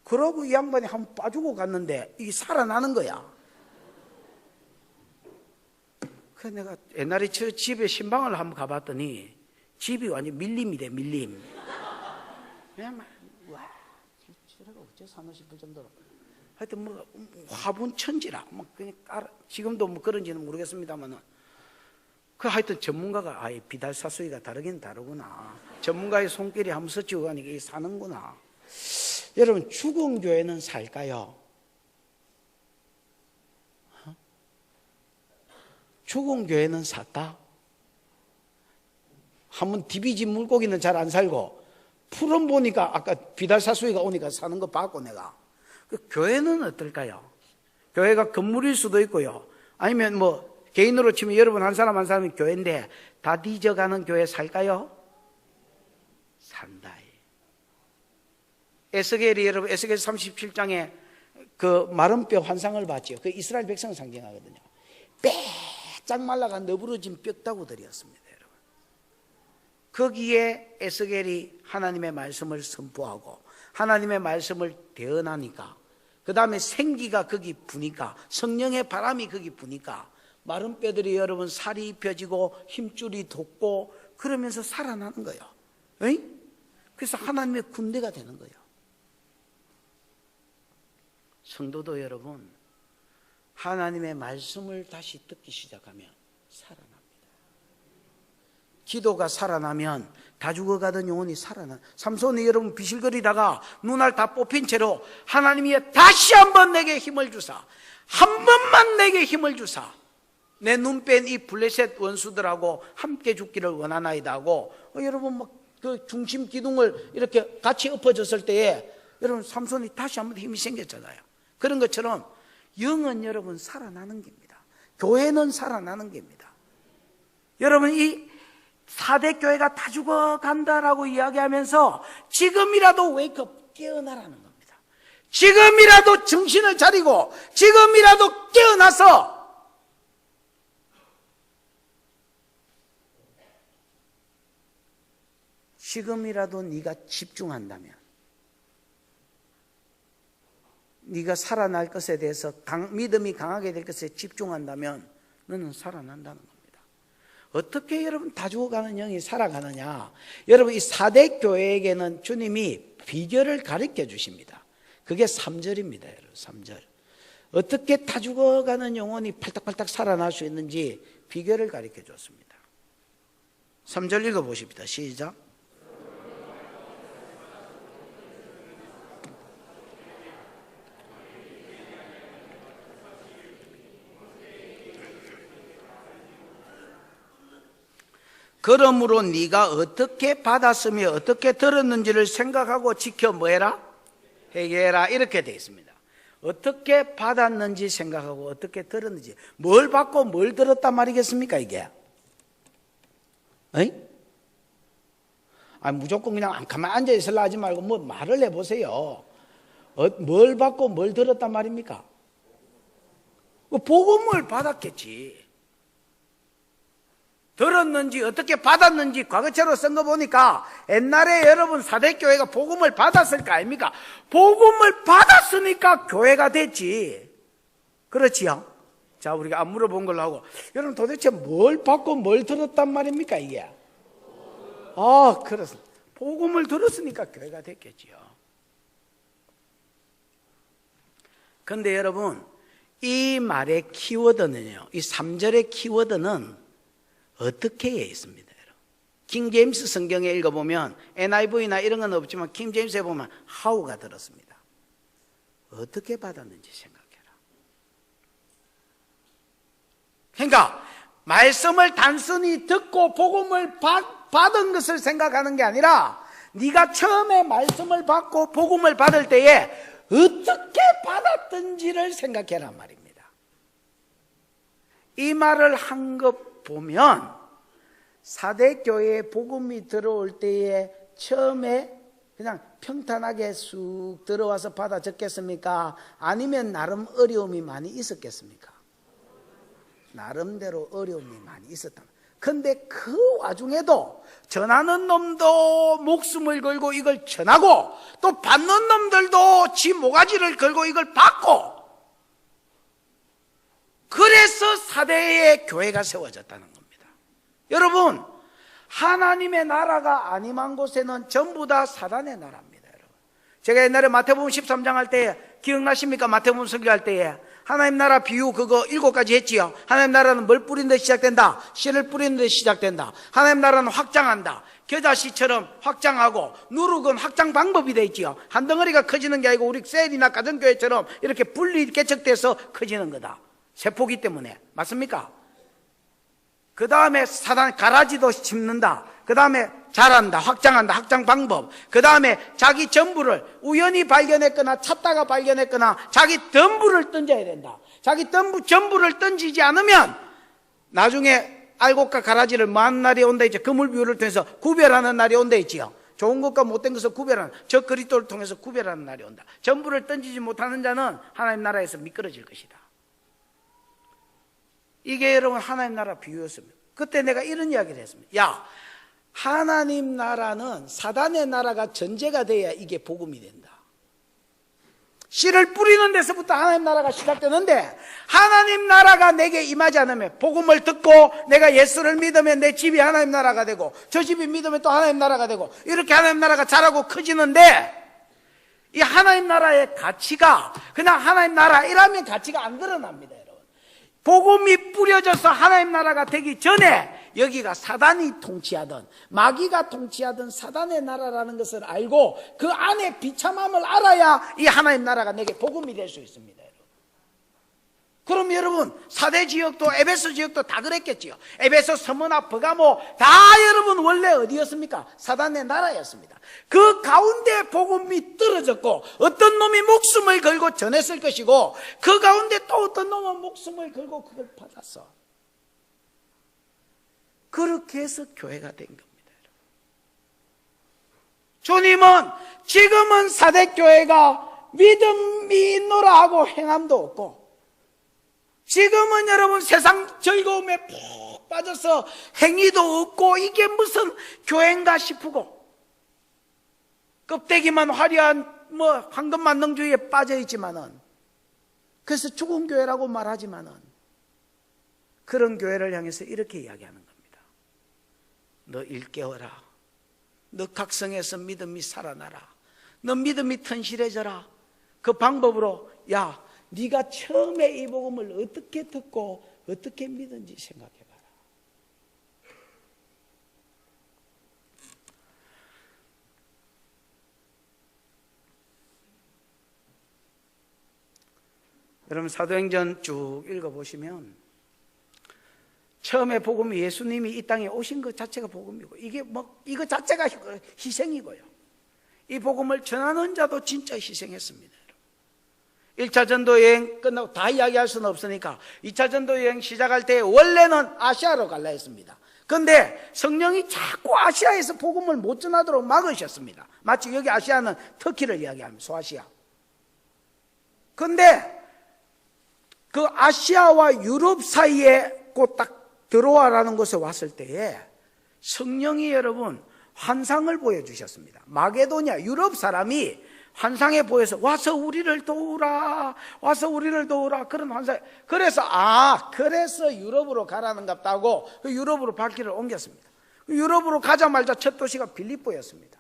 그러고 이 양반이 한번 빠지고 갔는데 이게 살아나는 거야. 그래서 내가 옛날에 저 집에 신방을 한번 가봤더니 집이 완전 밀림이래, 밀림. 그냥 와, 저래가 어째 사노 싶을 정도로. 하여튼 뭐 화분 천지라. 뭐 그냥 지금도 뭐 그런지는 모르겠습니다만은. 하여튼 전문가가 비달사수기가 다르긴 다르구나. 전문가의 손길이 한번 스치고 가니까 이게 사는구나. 여러분, 죽은 교회는 살까요? 죽은 교회는 샀다? 한번 디비진 물고기는 잘 안 살고 풀은 보니까 아까 비달사수기가 오니까 사는 거 봤고 내가. 교회는 어떨까요? 교회가 건물일 수도 있고요. 아니면 뭐 개인으로 치면 여러분 한 사람 한 사람이 교회인데 다 뒤져가는 교회 살까요? 산다. 에스겔이 여러분 에스겔 37장에 그 마른 뼈 환상을 봤죠. 그 이스라엘 백성을 상징하거든요. 빼짝 말라가 너부러진 뼈다구들이었습니다, 여러분. 거기에 에스겔이 하나님의 말씀을 선포하고 하나님의 말씀을 대언하니까, 그 다음에 생기가 거기 부니까, 성령의 바람이 거기 부니까 마른 뼈들이 여러분 살이 입혀지고 힘줄이 돋고 그러면서 살아나는 거예요. 에이? 그래서 하나님의 군대가 되는 거예요. 성도도 여러분, 하나님의 말씀을 다시 듣기 시작하면 살아납니다. 기도가 살아나면 다 죽어가던 영혼이 살아나. 삼손이 여러분 비실거리다가 눈알 다 뽑힌 채로 하나님이 다시 한번 내게 힘을 주사, 한 번만 내게 힘을 주사, 내 눈 뺀 이 블레셋 원수들하고 함께 죽기를 원하나이다 하고, 여러분 막 그 중심 기둥을 이렇게 같이 엎어졌을 때에 여러분 삼손이 다시 한번 힘이 생겼잖아요. 그런 것처럼 영은 여러분 살아나는 겁니다. 교회는 살아나는 겁니다. 여러분 이 4대 교회가 다 죽어간다라고 이야기하면서 지금이라도 웨이크업, 깨어나라는 겁니다. 지금이라도 정신을 차리고 지금이라도 깨어나서 지금이라도 네가 집중한다면, 네가 살아날 것에 대해서 믿음이 강하게 될 것에 집중한다면 너는 살아난다는 겁니다. 어떻게 여러분 다 죽어가는 영이 살아가느냐? 여러분 이 4대 교회에게는 주님이 비결을 가르쳐 주십니다. 그게 3절입니다. 여러분 3절. 어떻게 다 죽어가는 영혼이 팔딱팔딱 살아날 수 있는지 비결을 가르쳐 줬습니다. 3절 읽어보십니다. 시작. 그러므로 네가 어떻게 받았으며 어떻게 들었는지를 생각하고 지켜 뭐해라? 회개해라. 이렇게 되어 있습니다. 어떻게 받았는지 생각하고 어떻게 들었는지, 뭘 받고 뭘 들었단 말이겠습니까 이게? 에이? 무조건 그냥 가만히 앉아 있으려 하지 말고 뭐 말을 해보세요. 뭘 받고 뭘 들었단 말입니까? 복음을 받았겠지. 들었는지 어떻게 받았는지 과거처로 쓴 거 보니까 옛날에 여러분 사대교회가 복음을 받았을 거 아닙니까? 복음을 받았으니까 교회가 됐지. 그렇지요? 자, 우리가 안 물어본 걸로 하고, 여러분 도대체 뭘 받고 뭘 들었단 말입니까 이게? 그렇습니다. 복음을 들었으니까 교회가 됐겠지요. 그런데 여러분, 이 말의 키워드는요, 이 3절의 키워드는 어떻게에 있습니다. 킹 제임스 성경에 읽어보면 NIV나 이런 건 없지만 킹 제임스에 보면 how가 들었습니다. 어떻게 받았는지 생각해라. 그러니까 말씀을 단순히 듣고 복음을 받은 것을 생각하는 게 아니라 네가 처음에 말씀을 받고 복음을 받을 때에 어떻게 받았던지를 생각해란 말입니다. 이 말을 한 것 보면 사대교회에 복음이 들어올 때에 처음에 그냥 평탄하게 쑥 들어와서 받아 적겠습니까? 아니면 나름 어려움이 많이 있었겠습니까? 나름대로 어려움이 많이 있었다. 근데 그 와중에도 전하는 놈도 목숨을 걸고 이걸 전하고 또 받는 놈들도 지 모가지를 걸고 이걸 받고, 그래서 사대의 교회가 세워졌다는 겁니다. 여러분, 하나님의 나라가 아님한 곳에는 전부 다 사단의 나라입니다. 여러분, 제가 옛날에 마태복음 13장 할 때 기억나십니까? 마태복음 설교할 때에 하나님 나라 비유 그거 7가지 했지요. 하나님 나라는 뭘 뿌리는 데 시작된다. 씨를 뿌리는 데 시작된다. 하나님 나라는 확장한다. 겨자씨처럼 확장하고 누룩은 확장 방법이 돼 있지요. 한 덩어리가 커지는 게 아니고 우리 셀이나 가정교회처럼 이렇게 분리 개척돼서 커지는 거다. 세포기 때문에. 맞습니까? 그 다음에 사단 가라지도 심는다. 그 다음에 자란다, 확장한다, 확장 방법. 그 다음에 자기 전부를 우연히 발견했거나 찾다가 발견했거나 자기 전부를 던져야 된다. 자기 전부를 던지지 않으면 나중에 알곡과 가라지를 만 날이 온다 있죠. 그물 비유를 통해서 구별하는 날이 온다 있지요. 좋은 것과 못된 것을 구별하는, 저 그리스도를 통해서 구별하는 날이 온다. 전부를 던지지 못하는 자는 하나님 나라에서 미끄러질 것이다. 이게 여러분 하나님 나라 비유였습니다. 그때 내가 이런 이야기를 했습니다. 야, 하나님 나라는 사단의 나라가 전제가 돼야 이게 복음이 된다. 씨를 뿌리는 데서부터 하나님 나라가 시작되는데, 하나님 나라가 내게 임하지 않으면, 복음을 듣고 내가 예수를 믿으면 내 집이 하나님 나라가 되고, 저 집이 믿으면 또 하나님 나라가 되고, 이렇게 하나님 나라가 자라고 커지는데, 이 하나님 나라의 가치가 그냥 하나님 나라이라면 가치가 안 드러납니다. 복음이 뿌려져서 하나님 나라가 되기 전에 여기가 사단이 통치하던, 마귀가 통치하던 사단의 나라라는 것을 알고 그 안에 비참함을 알아야 이 하나님 나라가 내게 복음이 될 수 있습니다. 그럼 여러분, 사대 지역도 에베소 지역도 다 그랬겠지요. 에베소, 스무나, 버가모 다 여러분 원래 어디였습니까? 사단의 나라였습니다. 그 가운데 복음이 떨어졌고 어떤 놈이 목숨을 걸고 전했을 것이고, 그 가운데 또 어떤 놈은 목숨을 걸고 그걸 받았어. 그렇게 해서 교회가 된 겁니다. 주님은 지금은 사대교회가 믿음이 있노라 하고 행함도 없고, 지금은 여러분 세상 즐거움에 푹 빠져서 행위도 없고, 이게 무슨 교회인가 싶고, 껍데기만 화려한 황금 만능주의에 빠져 있지만은, 그래서 죽은 교회라고 말하지만은, 그런 교회를 향해서 이렇게 이야기하는 겁니다. 너 일깨워라. 너 각성해서 믿음이 살아나라. 너 믿음이 튼실해져라. 그 방법으로, 야, 네가 처음에 이 복음을 어떻게 듣고 어떻게 믿은지 생각해봐라. 여러분 사도행전 쭉 읽어보시면 처음에 복음이 예수님이 이 땅에 오신 것 자체가 복음이고, 이게 이거 자체가 희생이고요. 이 복음을 전하는 자도 진짜 희생했습니다. 1차 전도 여행 끝나고 다 이야기할 수는 없으니까 2차 전도 여행 시작할 때 원래는 아시아로 갈라 했습니다. 그런데 성령이 자꾸 아시아에서 복음을 못 전하도록 막으셨습니다. 마치 여기 아시아는 터키를 이야기합니다. 소아시아. 그런데 그 아시아와 유럽 사이에 딱 드로아라는 곳에 왔을 때에 성령이 여러분 환상을 보여주셨습니다. 마게도냐 유럽 사람이 환상에 보여서 와서 우리를 도우라, 와서 우리를 도우라, 그런 환상. 그래서 유럽으로 가라는갑다 하고 그 유럽으로 발길을 옮겼습니다. 유럽으로 가자마자 첫 도시가 빌립보였습니다.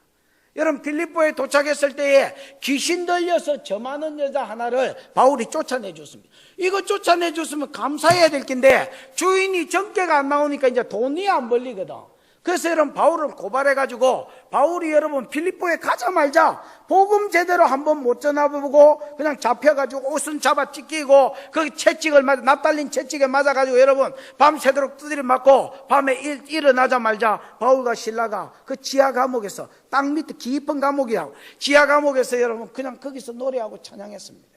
여러분, 빌립보에 도착했을 때에 귀신 들려서 저 많은 여자 하나를 바울이 쫓아내 줬습니다. 이거 쫓아내 줬으면 감사해야 될 텐데 주인이 정계가 안 나오니까 이제 돈이 안 벌리거든. 그래서 여러분 바울을 고발해가지고 바울이 여러분 빌립보에 가자마자 복음 제대로 한번 못 전화보고 그냥 잡혀가지고 옷은 잡아 찢기고 거기 채찍을 맞아 납달린 채찍에 맞아가지고 여러분 밤새도록 두드려 맞고 밤에 일어나자마자 바울과 실라가 그 지하 감옥에서 땅 밑에 깊은 감옥이라고 지하 감옥에서 여러분 그냥 거기서 노래하고 찬양했습니다.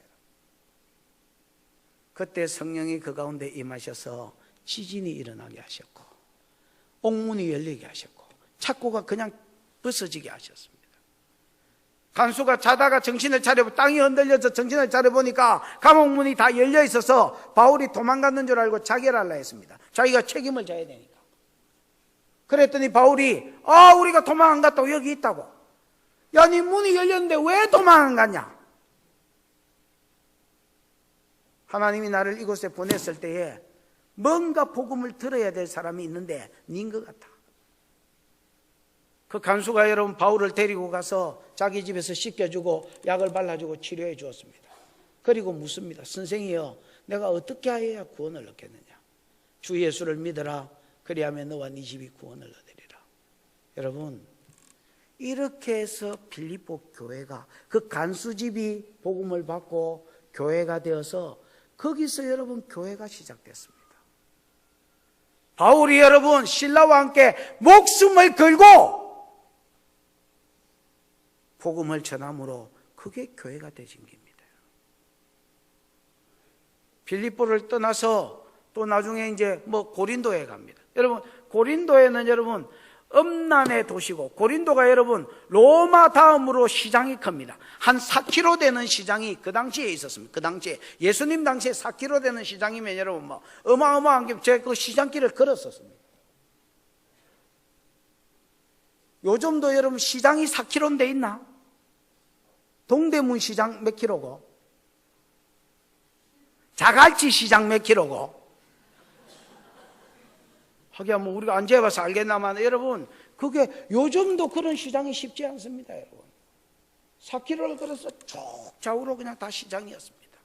그때 성령이 그 가운데 임하셔서 지진이 일어나게 하셨고 옥문이 열리게 하셨고 착고가 그냥 벗어지게 하셨습니다. 간수가 자다가 정신을 차려보고 땅이 흔들려서 정신을 차려보니까 감옥문이 다 열려 있어서 바울이 도망갔는 줄 알고 자결하려 했습니다. 자기가 책임을 져야 되니까. 그랬더니 바울이 우리가 도망 안 갔다고 여기 있다고. 야, 네 문이 열렸는데 왜 도망 안 갔냐? 하나님이 나를 이곳에 보냈을 때에 뭔가 복음을 들어야 될 사람이 있는데 닌 것 같아. 그 간수가 여러분 바울을 데리고 가서 자기 집에서 씻겨주고 약을 발라주고 치료해 주었습니다. 그리고 묻습니다. 선생이여, 내가 어떻게 해야 구원을 얻겠느냐? 주 예수를 믿어라. 그리하면 너와 네 집이 구원을 얻으리라. 여러분, 이렇게 해서 빌립보 교회가 그 간수집이 복음을 받고 교회가 되어서 거기서 여러분 교회가 시작됐습니다. 바울이 여러분 신라와 함께 목숨을 걸고 복음을 전함으로 그게 교회가 되신 겁니다. 빌립보를 떠나서 또 나중에 이제 고린도에 갑니다. 여러분 고린도에는 여러분 음란의 도시고 고린도가 여러분 로마 다음으로 시장이 큽니다. 한 4km 되는 시장이 그 당시에 있었습니다. 그 당시에 예수님 당시에 4km 되는 시장이면 여러분 어마어마한 게 제가 그 시장길을 걸었었습니다. 요즘도 여러분 시장이 4km인데 있나? 동대문 시장 몇 킬로고? 자갈치 시장 몇 킬로고? 하기야 우리가 안 재봐서 알겠나만 여러분 그게 요즘도 그런 시장이 쉽지 않습니다. 여러분 4km를 걸어서 쭉 좌우로 그냥 다 시장이었습니다.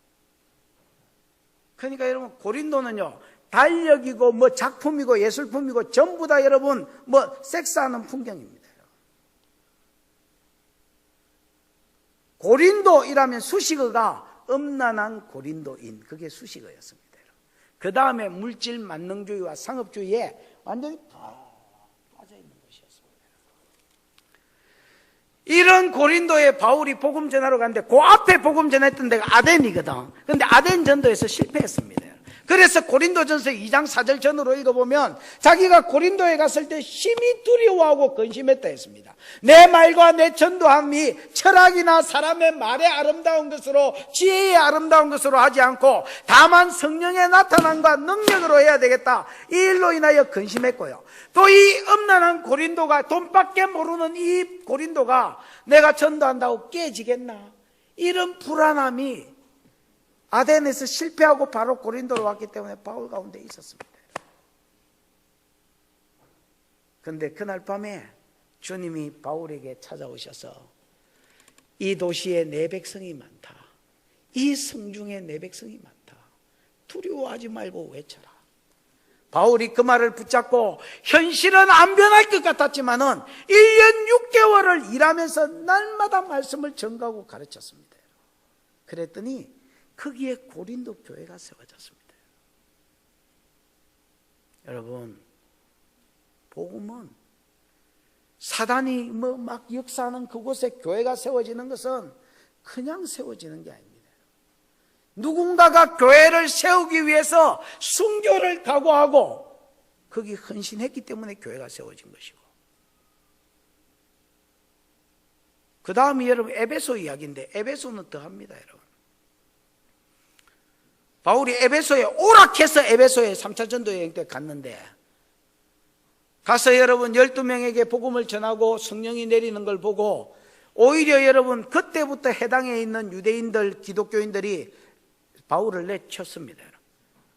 그러니까 여러분 고린도는요 달력이고 작품이고 예술품이고 전부 다 여러분 섹스하는 풍경입니다. 고린도이라면 수식어가 음란한 고린도인, 그게 수식어였습니다. 그 다음에 물질 만능주의와 상업주의에 완전히 빠져있는 것이었습니다. 이런 고린도에 바울이 복음 전하러 갔는데 그 앞에 복음 전했던 데가 아덴이거든. 그런데 아덴 전도에서 실패했습니다. 그래서 고린도전서 2장 4절 전으로 읽어보면 자기가 고린도에 갔을 때 심히 두려워하고 근심했다 했습니다. 내 말과 내 전도함이 철학이나 사람의 말의 아름다운 것으로 지혜의 아름다운 것으로 하지 않고 다만 성령의 나타남과 능력으로 해야 되겠다. 이 일로 인하여 근심했고요. 또 이 음란한 고린도가 돈밖에 모르는 이 고린도가 내가 전도한다고 깨지겠나? 이런 불안함이 아덴에서 실패하고 바로 고린도로 왔기 때문에 바울 가운데 있었습니다. 그런데 그날 밤에 주님이 바울에게 찾아오셔서 이 도시에 내 백성이 많다. 이 성중에 내 백성이 많다. 두려워하지 말고 외쳐라. 바울이 그 말을 붙잡고 현실은 안 변할 것 같았지만은 1년 6개월을 일하면서 날마다 말씀을 전가하고 가르쳤습니다. 그랬더니 거기에 고린도 교회가 세워졌습니다. 여러분, 복음은 사단이 막 역사하는 그곳에 교회가 세워지는 것은 그냥 세워지는 게 아닙니다. 누군가가 교회를 세우기 위해서 순교를 각오하고 거기 헌신했기 때문에 교회가 세워진 것이고, 그 다음이 여러분 에베소 이야기인데 에베소는 더합니다. 여러분, 바울이 에베소에 오락해서 에베소에 3차 전도 여행 때 갔는데 가서 여러분 12명에게 복음을 전하고 성령이 내리는 걸 보고 오히려 여러분 그때부터 해당에 있는 유대인들, 기독교인들이 바울을 내쳤습니다.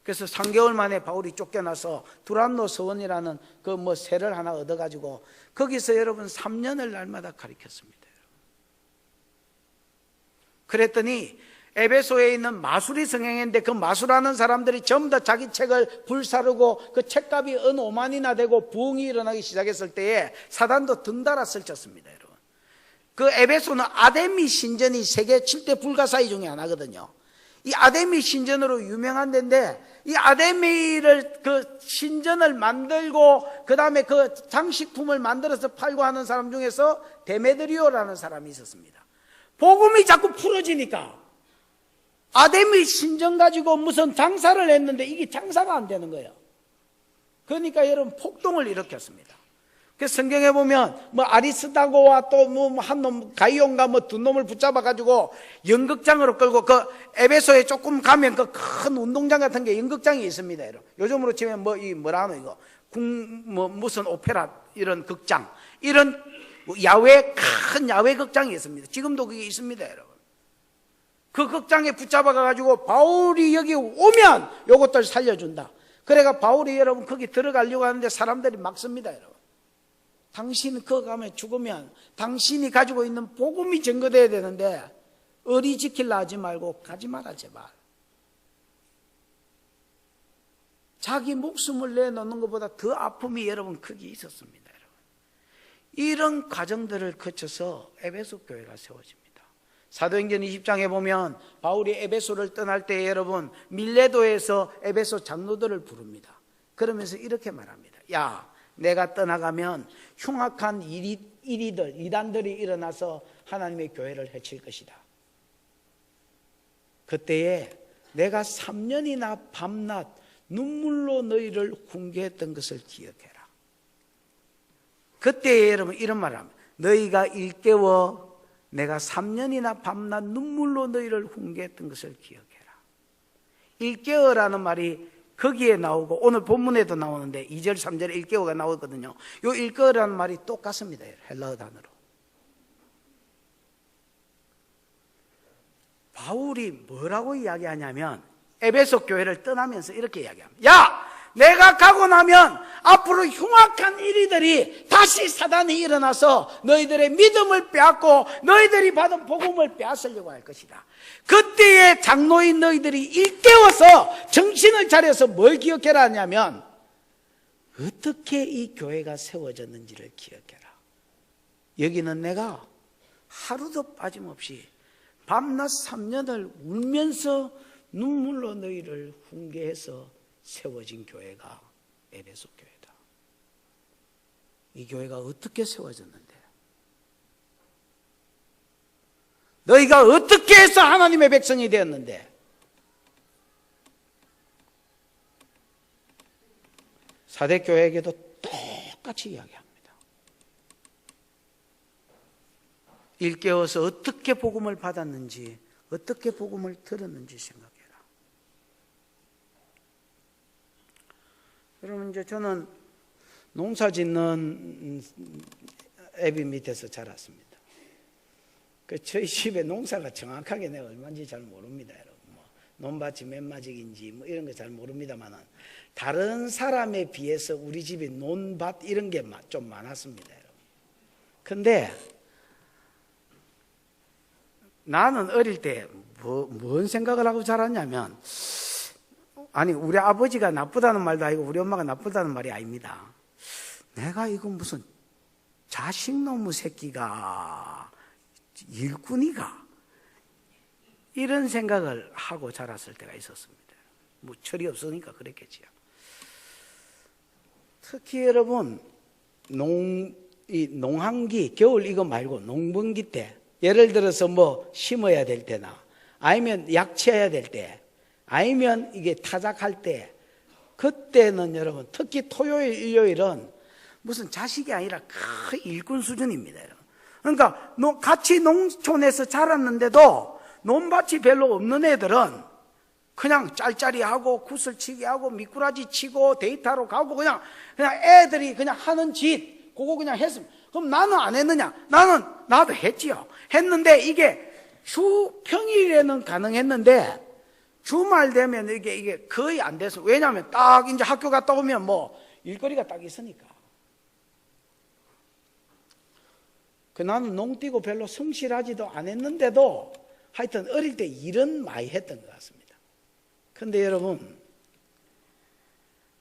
그래서 3개월 만에 바울이 쫓겨나서 두란노 서원이라는 그 세를 하나 얻어가지고 거기서 여러분 3년을 날마다 가르쳤습니다. 그랬더니 에베소에 있는 마술이 성행했는데 그 마술하는 사람들이 전부 다 자기 책을 불사르고 그 책값이 은 5만이나 되고 부흥이 일어나기 시작했을 때에 사단도 덩달아 설쳤습니다. 여러분, 그 에베소는 아데미 신전이 세계 7대 불가사의 중에 하나거든요. 이 아데미 신전으로 유명한 데인데 이 아데미를 그 신전을 만들고 그 다음에 그 장식품을 만들어서 팔고 하는 사람 중에서 데메드리오라는 사람이 있었습니다. 복음이 자꾸 풀어지니까 아데미 신전 가지고 무슨 장사를 했는데 이게 장사가 안 되는 거예요. 그러니까 여러분 폭동을 일으켰습니다. 그래서 성경에 보면 아리스다고와 또 한 놈 가이온가 두 놈을 붙잡아 가지고 연극장으로 끌고 그 에베소에 조금 가면 그 큰 운동장 같은 게 연극장이 있습니다. 여러분. 요즘으로 치면 뭐라노 이거 무슨 오페라 이런 극장 이런 야외 큰 야외 극장이 있습니다. 지금도 그게 있습니다, 여러분. 그 극장에 붙잡아 가지고 바울이 여기 오면 요것들 살려준다. 그래가 바울이 여러분 거기 들어가려고 하는데 사람들이 막습니다, 여러분. 당신 그 가면 죽으면 당신이 가지고 있는 복음이 증거돼야 되는데 의리 지키려 하지 말고 가지 마라 제발. 자기 목숨을 내놓는 것보다 더 아픔이 여러분 크게 있었습니다, 여러분. 이런 과정들을 거쳐서 에베소 교회가 세워집니다. 사도행전 20장에 보면 바울이 에베소를 떠날 때 여러분 밀레도에서 에베소 장로들을 부릅니다. 그러면서 이렇게 말합니다. 야, 내가 떠나가면 흉악한 이단들이 일어나서 하나님의 교회를 해칠 것이다. 그때에 내가 3년이나 밤낮 눈물로 너희를 훈계했던 것을 기억해라. 그때에 여러분 이런 말을 합니다. 너희가 일깨워 내가 3년이나 밤낮 눈물로 너희를 훈계했던 것을 기억해라. 일깨어라는 말이 거기에 나오고 오늘 본문에도 나오는데 2절 3절에 일깨어가 나오거든요. 이 일깨어라는 말이 똑같습니다. 헬라어 단어로. 바울이 뭐라고 이야기하냐면 에베소 교회를 떠나면서 이렇게 이야기합니다. 야! 내가 가고 나면 앞으로 흉악한 일들이 다시 사단이 일어나서 너희들의 믿음을 빼앗고 너희들이 받은 복음을 빼앗으려고 할 것이다. 그때의 장로인 너희들이 일깨워서 정신을 차려서 뭘 기억해라 하냐면 어떻게 이 교회가 세워졌는지를 기억해라. 여기는 내가 하루도 빠짐없이 밤낮 3년을 울면서 눈물로 너희를 훈계해서 세워진 교회가 에베소 교회다. 이 교회가 어떻게 세워졌는데? 너희가 어떻게 해서 하나님의 백성이 되었는데? 사대교회에게도 똑같이 이야기합니다. 일깨워서 어떻게 복음을 받았는지, 어떻게 복음을 들었는지 생각해라. 여러분, 이제 저는 농사 짓는 애비 밑에서 자랐습니다. 저희 집에 농사가 정확하게 내가 얼마인지 잘 모릅니다, 여러분. 논밭이 몇 마직인지 이런 거 잘 모릅니다만 다른 사람에 비해서 우리 집이 논밭 이런 게 좀 많았습니다, 여러분. 근데 나는 어릴 때 뭔 생각을 하고 자랐냐면, 아니 우리 아버지가 나쁘다는 말도 아니고 우리 엄마가 나쁘다는 말이 아닙니다. 내가 이거 무슨 자식놈의 새끼가 일꾼이가 이런 생각을 하고 자랐을 때가 있었습니다. 뭐 철이 없으니까 그랬겠지요. 특히 여러분 농한기 겨울 이거 말고 농번기 때 예를 들어서 심어야 될 때나 아니면 약치해야 될 때 아니면 이게 타작할 때 그때는 여러분 특히 토요일 일요일은 무슨 자식이 아니라 큰 일꾼 수준입니다, 여러분. 그러니까 같이 농촌에서 자랐는데도 논밭이 별로 없는 애들은 그냥 짤짤이하고 구슬치기 하고 미꾸라지 치고 데이트하러 가고 그냥 애들이 그냥 하는 짓 그거 그냥 했습니다. 그럼 나는 안 했느냐? 나도 했지요. 했는데 이게 평일에는 가능했는데 주말 되면 이게 거의 안 돼서, 왜냐하면 딱 이제 학교 갔다 오면 뭐 일거리가 딱 있으니까. 나는 농 뛰고 별로 성실하지도 않았는데도 하여튼 어릴 때 일은 많이 했던 것 같습니다. 근데 여러분,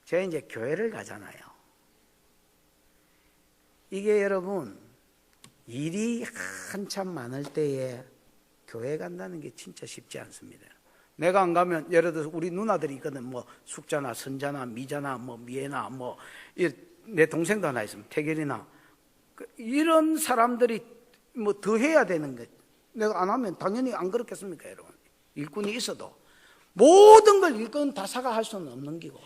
제가 이제 교회를 가잖아요. 이게 여러분, 일이 한참 많을 때에 교회 간다는 게 진짜 쉽지 않습니다. 내가 안 가면, 예를 들어서 우리 누나들이 있거든. 뭐 숙자나 선자나 미자나 뭐 미애나 뭐 내 동생도 하나 있으면 태결이나 이런 사람들이 뭐 더 해야 되는 거. 내가 안 하면 당연히 안 그렇겠습니까, 여러분? 일꾼이 있어도 모든 걸 일꾼 다 사가 할 수는 없는 기고.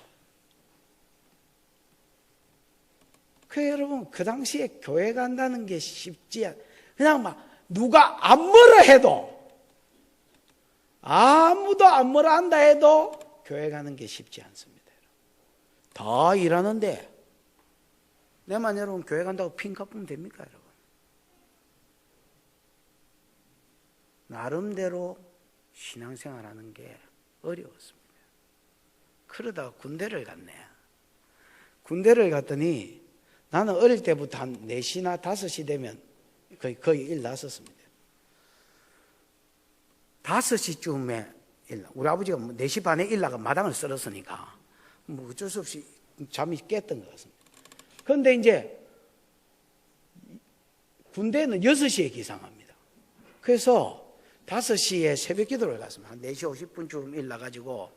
여러분, 그 당시에 교회 간다는 게 쉽지 그냥 막 누가 안 뭐라 해도, 아무도 안 뭐라 한다 해도 교회 가는 게 쉽지 않습니다. 다 일하는데 내만 여러분 교회 간다고 핑 갚으면 됩니까, 여러분? 나름대로 신앙생활하는 게 어려웠습니다. 그러다가 군대를 갔네. 군대를 갔더니 나는 어릴 때부터 한 4시나 5시 되면 거의 일 났었습니다. 5시쯤에 우리 아버지가 4시 반에 일나가 마당을 썰었으니까 뭐 어쩔 수 없이 잠이 깼던 것 같습니다. 그런데 이제 군대는 6시에 기상합니다. 그래서 5시에 새벽 기도를 갔습니다. 한 4시 50분쯤 일나가지고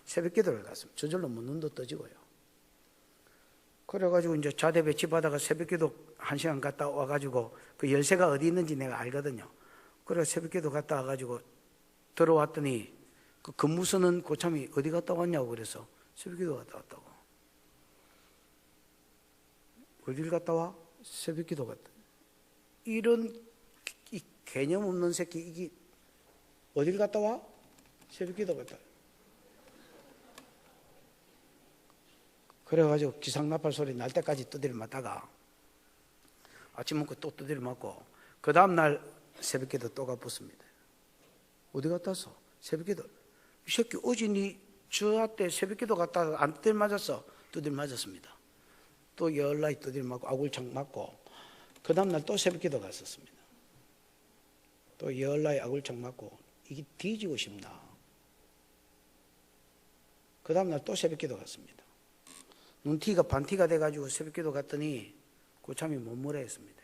새벽 기도를 갔습니다. 저절로 뭐 눈도 떠지고요. 그래가지고 이제 자대 배치받아가 새벽 기도 1시간 갔다 와가지고 그 열쇠가 어디 있는지 내가 알거든요. 그래 새벽 기도 갔다 와가지고 들어왔더니 그 근무 서는 고참이 어디 갔다 왔냐고 그래서 새벽 기도 갔다 왔다고. 어딜 갔다 와? 새벽 기도 갔다. 이런 이 개념 없는 새끼, 이게 어딜 갔다 와? 새벽 기도 갔다. 그래가지고 기상나팔 소리 날 때까지 두드려 맞다가 아침 먹고 또 두드려 맞고 그 다음날 새벽 기도 또 가붙습니다. 어디 갔다 왔어? 새벽 기도. 이 새끼 어제 니 저한테 새벽 기도 갔다가 안 두드려 맞았어? 두드려 맞았습니다. 또 열라이 두드려 맞고 아굴창 맞고 그 다음날 또 새벽 기도 갔었습니다. 또 열라이 아굴창 맞고 이게 뒤지고 싶나. 그 다음날 또 새벽 기도 갔습니다. 눈티가 반티가 돼가지고 새벽 기도 갔더니 고참이 못무라 했습니다.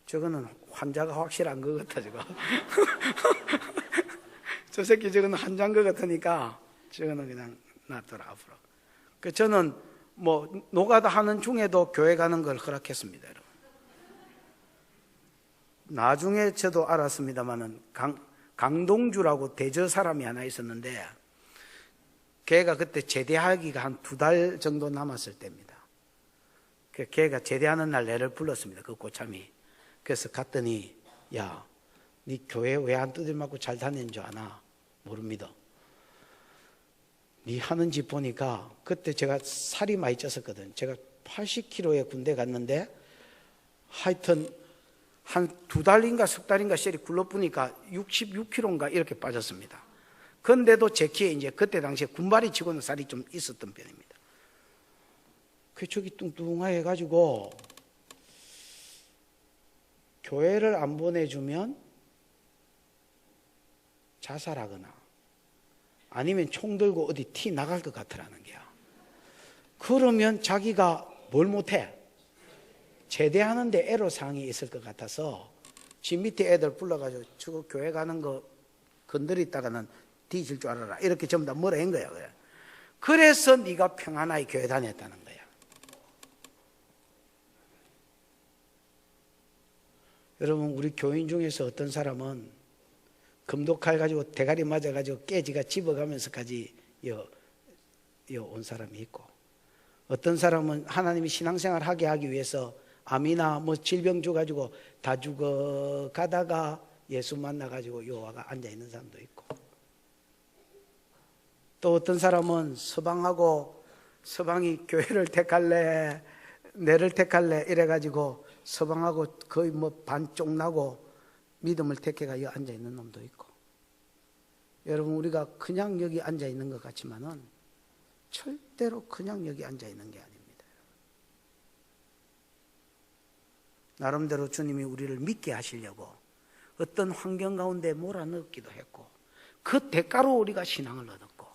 저거는 환자가 확실한 것 같아, 저거. 저 새끼 저거는 환자인 것 같으니까 저거는 그냥 놔둬라, 앞으로. 저는 뭐 노가다 하는 중에도 교회 가는 걸 허락했습니다, 여러분. 나중에 저도 알았습니다만은 강동주라고 대저 사람이 하나 있었는데 걔가 그때 제대하기가 한 2달 정도 남았을 때입니다. 걔가 제대하는 날 내를 불렀습니다. 그 고참이. 그래서 갔더니 야, 네 교회 왜 안 두드려 맞고 잘 다니는 줄 아나? 모릅니다. 네 하는 짓 보니까 그때 제가 살이 많이 쪘었거든. 제가 80kg에 군대 갔는데 하여튼 한 2달인가 석 달인가 셀이 굴러보니까 66kg인가 이렇게 빠졌습니다. 그런데도 제 키에 이제 그때 당시에 군발이 치고는 살이 좀 있었던 편입니다. 그 저기 뚱뚱해 가지고 교회를 안 보내주면 자살하거나 아니면 총 들고 어디 티 나갈 것 같으라는 게야. 그러면 자기가 뭘 못해? 제대하는데 애로사항이 있을 것 같아서 집 밑에 애들 불러가지고 저거 교회 가는 거 건드리다가는 뒤질 줄 알아라. 이렇게 전부 다 뭐라 한 거야. 그래서 네가 평안하게 교회 다녔다는 거야. 여러분, 우리 교인 중에서 어떤 사람은 금독칼 가지고 대가리 맞아가지고 깨지가 집어가면서까지 온 사람이 있고, 어떤 사람은 하나님이 신앙생활 하게 하기 위해서 암이나 뭐 질병 줘가지고 다 죽어가다가 예수 만나가지고 여호와가 앉아있는 사람도 있고, 또 어떤 사람은 서방이 교회를 택할래 내를 택할래 이래가지고 서방하고 거의 뭐 반쪽 나고 믿음을 택해가 여기 앉아있는 놈도 있고. 여러분, 우리가 그냥 여기 앉아있는 것 같지만은 절대로 그냥 여기 앉아있는 게 아닙니다. 나름대로 주님이 우리를 믿게 하시려고 어떤 환경 가운데 몰아넣기도 했고, 그 대가로 우리가 신앙을 얻었고,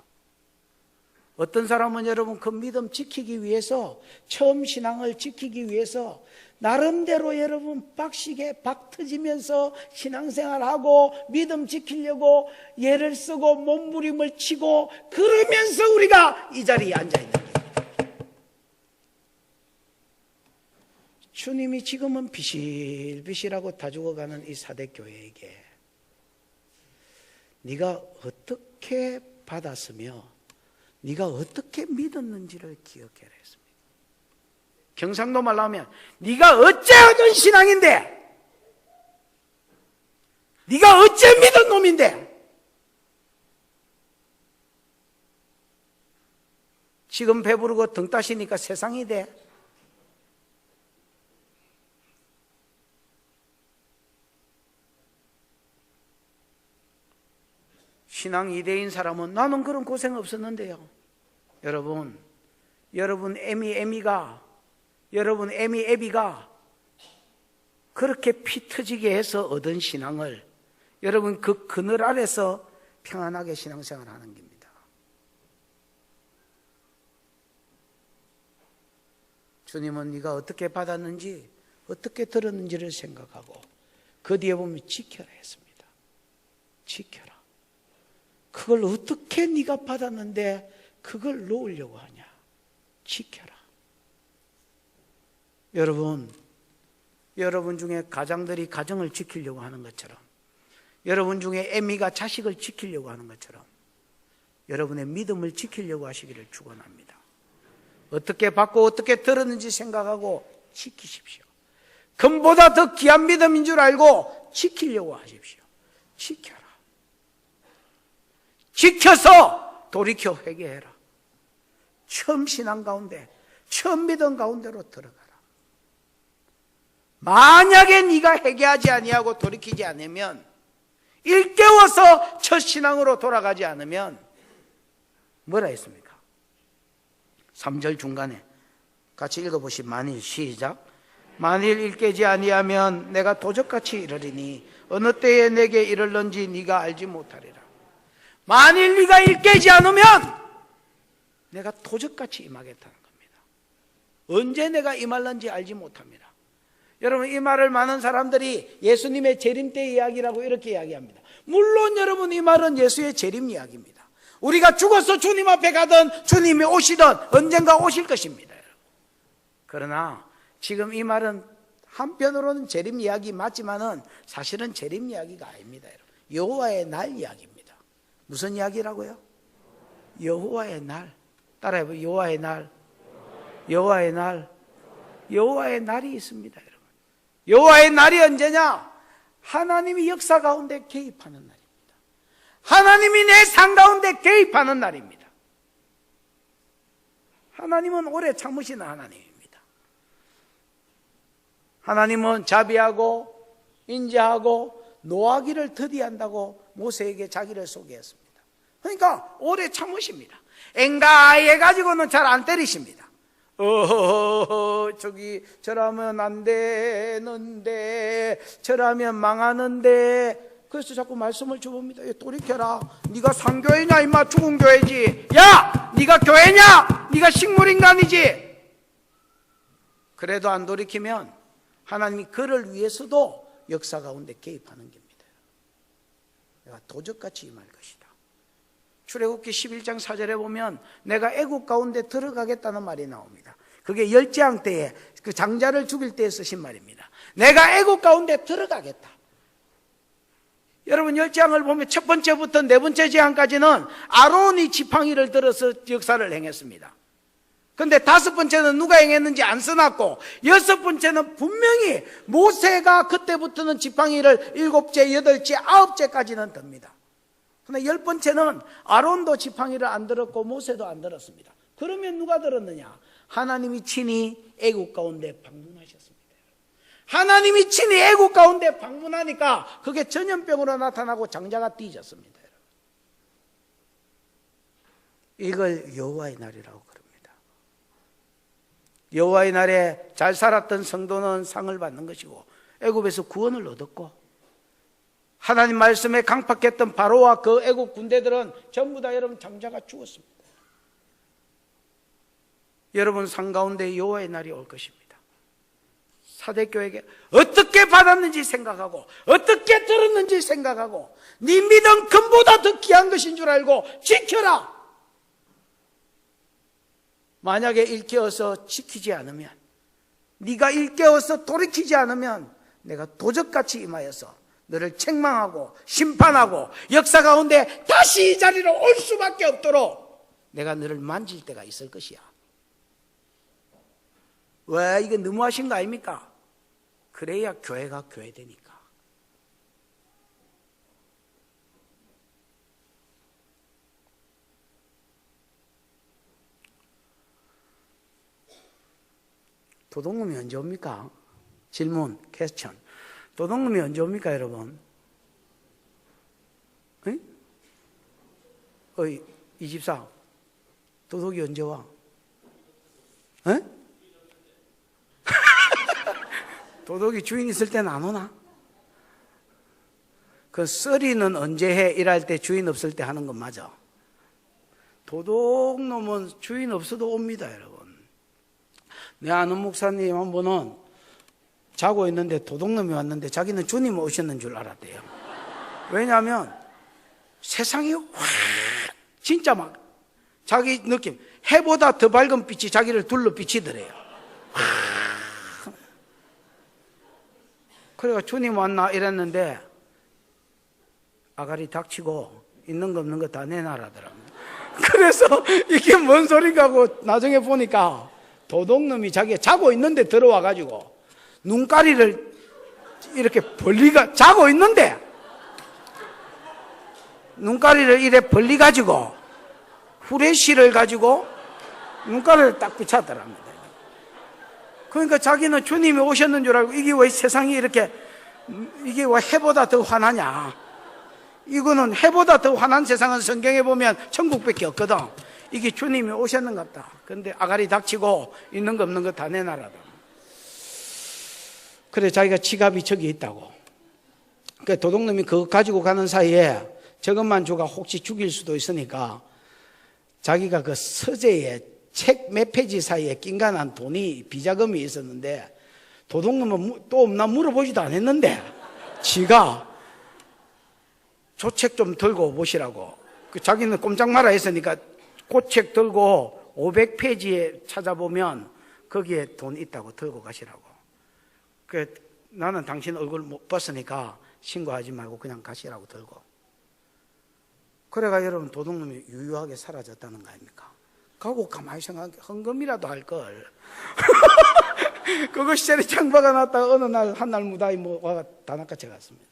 어떤 사람은 여러분 그 믿음 지키기 위해서, 처음 신앙을 지키기 위해서 나름대로 여러분 빡시게 박 터지면서 신앙생활하고 믿음 지키려고 예를 쓰고 몸부림을 치고, 그러면서 우리가 이 자리에 앉아있는 거예요. 주님이 지금은 비실비실하고 다 죽어가는 이 사대교회에게 네가 어떻게 받았으며 네가 어떻게 믿었는지를 기억해라 했습니다. 경상도 말로 하면 네가 어째 얻은 신앙인데, 네가 어째 믿은 놈인데, 지금 배부르고 등 따시니까 세상이 돼. 신앙 2대인 사람은 나는 그런 고생 없었는데요. 여러분 애비가 그렇게 피 터지게 해서 얻은 신앙을 여러분 그 그늘 아래서 평안하게 신앙생활 하는 겁니다. 주님은 네가 어떻게 받았는지 어떻게 들었는지를 생각하고 그 뒤에 보면 지켜라 했습니다. 지켜라. 그걸 어떻게 네가 받았는데 그걸 놓으려고 하냐. 지켜라. 여러분 중에 가장들이 가정을 지키려고 하는 것처럼, 여러분 중에 애미가 자식을 지키려고 하는 것처럼 여러분의 믿음을 지키려고 하시기를 축원합니다. 어떻게 받고 어떻게 들었는지 생각하고 지키십시오. 금보다 더 귀한 믿음인 줄 알고 지키려고 하십시오. 지켜라. 지켜서 돌이켜 회개해라. 처음 신앙 가운데, 처음 믿음 가운데로 들어가라. 만약에 네가 회개하지 아니하고 돌이키지 않으면, 일깨워서 첫 신앙으로 돌아가지 않으면 뭐라 했습니까? 3절 중간에 같이 읽어보시. 만일, 시작. 만일 일깨지 아니하면 내가 도적같이 이르리니 어느 때에 내게 이르는지 네가 알지 못하리라. 만일 네가 일깨지 않으면 내가 도적같이 임하겠다는 겁니다. 언제 내가 임할는지 알지 못합니다. 여러분, 이 말을 많은 사람들이 예수님의 재림 때 이야기라고 이렇게 이야기합니다. 물론 여러분, 이 말은 예수의 재림 이야기입니다. 우리가 죽어서 주님 앞에 가든 주님이 오시든 언젠가 오실 것입니다. 그러나 지금 이 말은 한편으로는 재림 이야기 맞지만은 사실은 재림 이야기가 아닙니다. 여호와의 날 이야기입니다. 무슨 이야기라고요? 여호와의 날. 따라해보세요. 여호와의 날. 여호와의 날. 여호와의 날이 있습니다, 여러분. 여호와의 날이 언제냐? 하나님이 역사 가운데 개입하는 날입니다. 하나님이 내 삶 가운데 개입하는 날입니다. 하나님은 오래 참으시는 하나님입니다. 하나님은 자비하고 인자하고 노하기를 더디한다고 모세에게 자기를 소개했습니다. 그러니까 오래 참으십니다. 엥가해 가지고는 잘 안 때리십니다. 저기 저라면 안 되는데, 저라면 망하는데, 그래서 자꾸 말씀을 줘봅니다. 돌이켜라. 네가 상교회냐 임마, 죽은 교회지. 야, 네가 교회냐? 네가 식물인간이지. 그래도 안 돌이키면 하나님이 그를 위해서도 역사 가운데 개입하는 겁니다. 내가 도적같이 임할 것이다. 출애굽기 11장 4절에 보면 내가 애국 가운데 들어가겠다는 말이 나옵니다. 그게 열재앙 때에 그 장자를 죽일 때에 쓰신 말입니다. 내가 애국 가운데 들어가겠다. 여러분, 열재앙을 보면 첫 번째부터 네 번째 재앙까지는 아론이 지팡이를 들어서 역사를 행했습니다. 근데 5번째는 누가 행했는지 안 써놨고 6번째는 분명히 모세가 그때부터는 지팡이를 7째, 8째, 9째까지는 듭니다. 근데 10번째는 아론도 지팡이를 안 들었고 모세도 안 들었습니다. 그러면 누가 들었느냐? 하나님이 친히 애국 가운데 방문하셨습니다. 하나님이 친히 애국 가운데 방문하니까 그게 전염병으로 나타나고 장자가 띠졌습니다. 이걸 여호와의 날이라고 그럽니다. 여호와의 날에 잘 살았던 성도는 상을 받는 것이고 애굽에서 구원을 얻었고 하나님 말씀에 강팍했던 바로와 그 애국 군대들은 전부 다 여러분 장자가 죽었습니다. 여러분 상 가운데 여호와의 날이 올 것입니다. 사대교회에게 어떻게 받았는지 생각하고 어떻게 들었는지 생각하고 네 믿음 금보다 더 귀한 것인 줄 알고 지켜라. 만약에 일깨어서 지키지 않으면, 네가 일깨어서 돌이키지 않으면 내가 도적같이 임하여서 너를 책망하고 심판하고 역사 가운데 다시 이 자리로 올 수밖에 없도록 내가 너를 만질 때가 있을 것이야. 왜? 이거 너무하신 거 아닙니까? 그래야 교회가 교회되니까. 도둑놈이 언제 옵니까? 질문, 퀘스천. 도둑놈이 언제 옵니까, 여러분? 응? 이 집사, 도둑이 언제 와? 응? 도둑이 주인 있을 때는 안 오나? 그 썰이는 언제 해? 일할 때 주인 없을 때 하는 건 맞아. 도둑놈은 주인 없어도 옵니다, 여러분. 내 아는 목사님 한 분은 자고 있는데 도둑놈이 왔는데 자기는 주님 오셨는 줄 알았대요. 왜냐하면 세상이 확 진짜 막 자기 느낌 해보다 더 밝은 빛이 자기를 둘러 비치더래요. 그래가 주님 왔나 이랬는데 아가리 닥치고 있는 거 없는 거 다 내놔라더라고요. 그래서 이게 뭔 소린가 하고 나중에 보니까 도둑놈이 자기가 자고 있는데 들어와가지고 눈가리를 이렇게 벌리가 자고 있는데 눈가리를 이래 벌리가지고 후레쉬를 가지고 눈가리를 딱 비쳤더랍니다. 그러니까 자기는 주님이 오셨는 줄 알고 이게 왜 세상이 이렇게 이게 왜 해보다 더 화나냐. 이거는 해보다 더 화난 세상은 성경에 보면 천국밖에 없거든. 이게 주님이 오셨는갑다. 근데 아가리 닥치고 있는 거 없는 거 다 내놔라다. 그래 자기가 지갑이 저기 있다고. 그 도둑놈이 그거 가지고 가는 사이에 저것만 주가 혹시 죽일 수도 있으니까 자기가 그 서재에 책 몇 페이지 사이에 낀간한 돈이 비자금이 있었는데 도둑놈은 또 없나 물어보지도 않았는데 지가 저 책 좀 들고 보시라고. 그 자기는 꼼짝 말아 했으니까 그 책 들고 500페이지에 찾아보면 거기에 돈 있다고 들고 가시라고. 그 나는 당신 얼굴 못 봤으니까 신고하지 말고 그냥 가시라고 들고. 그래가 여러분 도둑놈이 유유하게 사라졌다는 거 아닙니까? 가고 가만히 생각해 헌금이라도 할걸. 그거 시절에 장바가 났다가 어느 날 한날 무다히 와가 다 낚아채 갔습니다.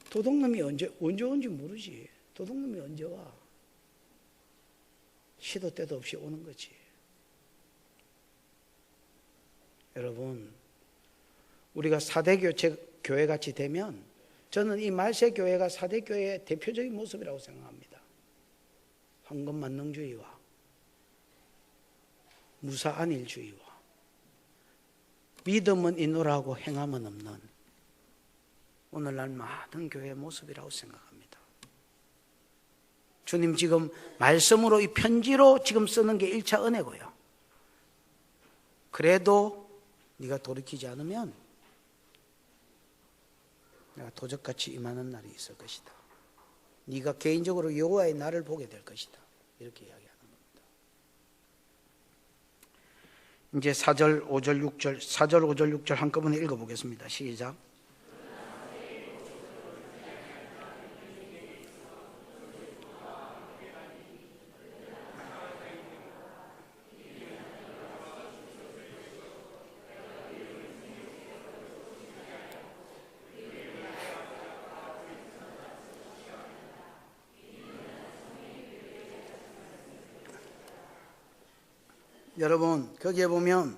도둑놈이 언제 온지 모르지. 도둑놈이 언제 와? 시도 때도 없이 오는 거지. 여러분, 우리가 4대 교회 같이 되면 저는 이 말세 교회가 4대 교회의 대표적인 모습이라고 생각합니다. 헌금 만능주의와 무사 안일주의와 믿음은 있노라고 행함은 없는 오늘날 많은 교회의 모습이라고 생각합니다. 주님 지금 말씀으로 이 편지로 지금 쓰는 게 1차 은혜고요. 그래도 네가 돌이키지 않으면 내가 도적같이 임하는 날이 있을 것이다. 네가 개인적으로 여호와의 날을 보게 될 것이다. 이렇게 이야기하는 겁니다. 이제 4절, 5절, 6절, 4절, 5절, 6절 한꺼번에 읽어보겠습니다. 시작. 여러분 거기에 보면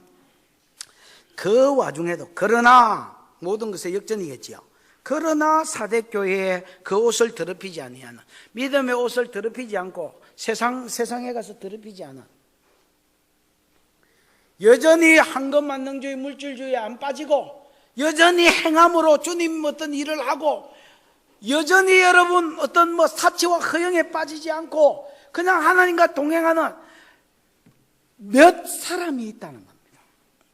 그 와중에도 그러나 모든 것의 역전이겠지요. 그러나 사대교회에 그 옷을 더럽히지 아니하는, 믿음의 옷을 더럽히지 않고 세상에 가서 더럽히지 않은, 여전히 한것만능주의 물질주의에 안 빠지고 여전히 행함으로 주님 어떤 일을 하고 여전히 여러분 어떤 사치와 허영에 빠지지 않고 그냥 하나님과 동행하는 몇 사람이 있다는 겁니다.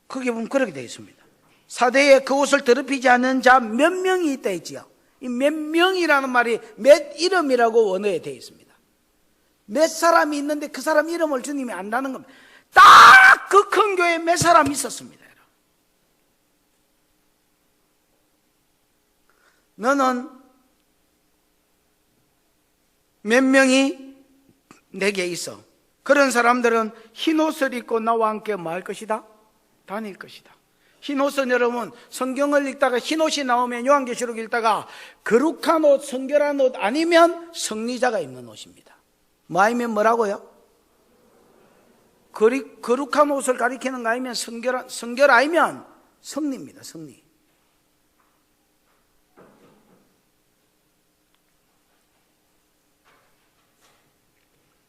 거기 보면 그렇게 되어 있습니다. 사대에 그 옷을 더럽히지 않는 자 몇 명이 있다 했지요. 이 몇 명이라는 말이 몇 이름이라고 원어에 되어 있습니다. 몇 사람이 있는데 그 사람 이름을 주님이 안다는 겁니다. 딱 그 큰 교회에 몇 사람이 있었습니다. 너는 몇 명이 내게 있어. 그런 사람들은 흰옷을 입고 나와 함께 뭐 할 것이다? 다닐 것이다. 흰옷은 여러분 성경을 읽다가 흰옷이 나오면 요한계시록 읽다가 거룩한 옷, 성결한 옷 아니면 성리자가 입는 옷입니다. 뭐 아니면 뭐라고요? 거룩한 옷을 가리키는 거 아니면 성결 아니면 성리입니다. 성리.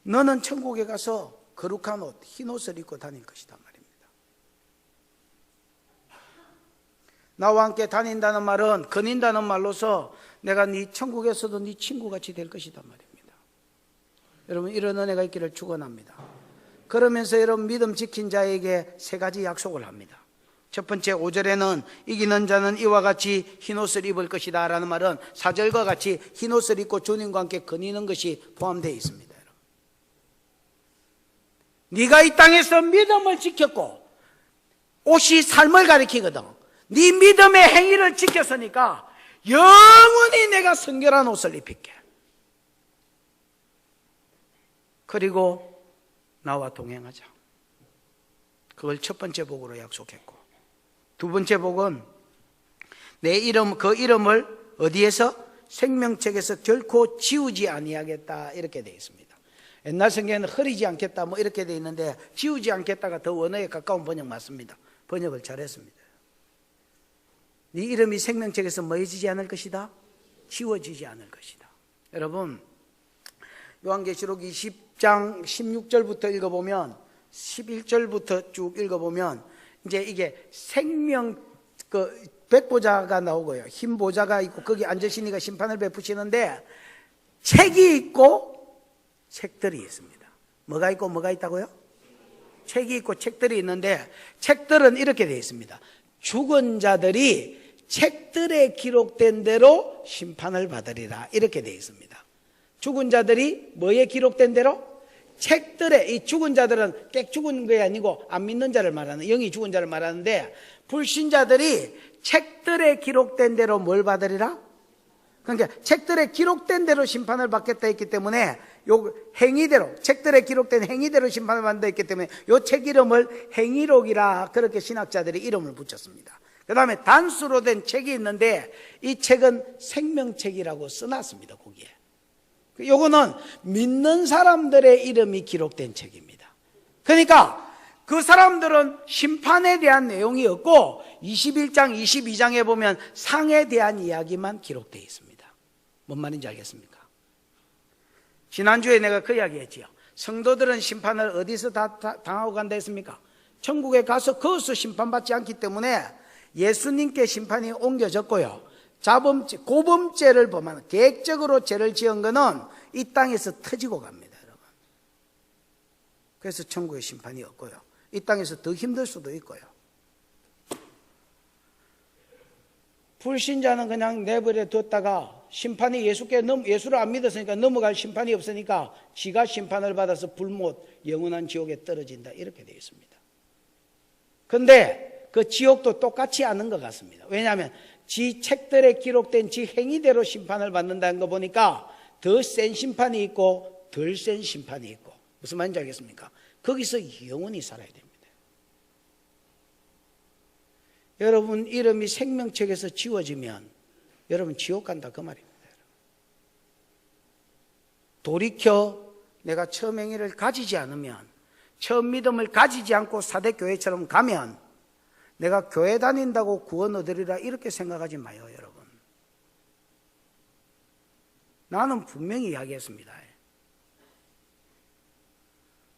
너는 천국에 가서 거룩한 옷, 흰옷을 입고 다닐 것이다 말입니다. 나와 함께 다닌다는 말은 거닌다는 말로서 내가 네 천국에서도 네 친구같이 될 것이다 말입니다. 여러분 이런 은혜가 있기를 축원합니다. 그러면서 여러분 믿음 지킨 자에게 세 가지 약속을 합니다. 첫 번째 5절에는 이기는 자는 이와 같이 흰옷을 입을 것이다 라는 말은 4절과 같이 흰옷을 입고 주님과 함께 거니는 것이 포함되어 있습니다. 네가 이 땅에서 믿음을 지켰고 옷이 삶을 가리키거든. 네 믿음의 행위를 지켰으니까 영원히 내가 성결한 옷을 입힐게. 그리고 나와 동행하자. 그걸 첫 번째 복으로 약속했고, 두 번째 복은 내 이름, 그 이름을 어디에서? 생명책에서 결코 지우지 아니하겠다 이렇게 되어 있습니다. 옛날 성경에는 흐리지 않겠다 뭐 이렇게 되어 있는데 지우지 않겠다가 더 원어에 가까운 번역 맞습니다. 번역을 잘했습니다. 네 이름이 생명책에서 뭐해지지 않을 것이다? 지워지지 않을 것이다. 여러분 요한계시록 20장 16절부터 읽어보면 11절부터 쭉 읽어보면 이제 이게 생명 그 백보자가 나오고요, 흰 보자가 있고 거기 앉으시니까 심판을 베푸시는데 책이 있고 책들이 있습니다. 뭐가 있고 뭐가 있다고요? 책이 있고 책들이 있는데 책들은 이렇게 되어 있습니다. 죽은 자들이 책들에 기록된 대로 심판을 받으리라 이렇게 되어 있습니다. 죽은 자들이 뭐에 기록된 대로? 책들에. 이 죽은 자들은 깨 죽은 게 아니고 안 믿는 자를 말하는, 영이 죽은 자를 말하는데 불신자들이 책들에 기록된 대로 뭘 받으리라? 그러니까 책들에 기록된 대로 심판을 받겠다 했기 때문에 요 행위대로, 책들에 기록된 행위대로 심판을 받는다 했기 때문에 요 책 이름을 행위록이라 그렇게 신학자들이 이름을 붙였습니다. 그 다음에 단수로 된 책이 있는데 이 책은 생명책이라고 써놨습니다. 거기에 요거는 믿는 사람들의 이름이 기록된 책입니다. 그러니까 그 사람들은 심판에 대한 내용이 없고 21장 22장에 보면 상에 대한 이야기만 기록되어 있습니다. 뭔 말인지 알겠습니까? 지난주에 내가 그 이야기 했지요. 성도들은 심판을 어디서 다 당하고 간다 했습니까? 천국에 가서 거기서 심판받지 않기 때문에 예수님께 심판이 옮겨졌고요, 고범죄를 범하는, 계획적으로 죄를 지은 거는 이 땅에서 터지고 갑니다, 여러분. 그래서 천국의 심판이 없고요, 이 땅에서 더 힘들 수도 있고요. 불신자는 그냥 내버려 뒀다가 심판이 예수를 안 믿었으니까 넘어갈 심판이 없으니까 지가 심판을 받아서 불못 영원한 지옥에 떨어진다 이렇게 되어 있습니다. 그런데 그 지옥도 똑같지 않은 것 같습니다. 왜냐하면 지 책들에 기록된 지 행위대로 심판을 받는다는 거 보니까 더 센 심판이 있고 덜 센 심판이 있고, 무슨 말인지 알겠습니까? 거기서 영원히 살아야 됩니다. 여러분 이름이 생명책에서 지워지면 여러분 지옥 간다 그 말입니다. 돌이켜 내가 처음 행위를 가지지 않으면 처음 믿음을 가지지 않고 사대교회처럼 가면 내가 교회 다닌다고 구원 얻으리라 이렇게 생각하지 마요, 여러분. 나는 분명히 이야기했습니다.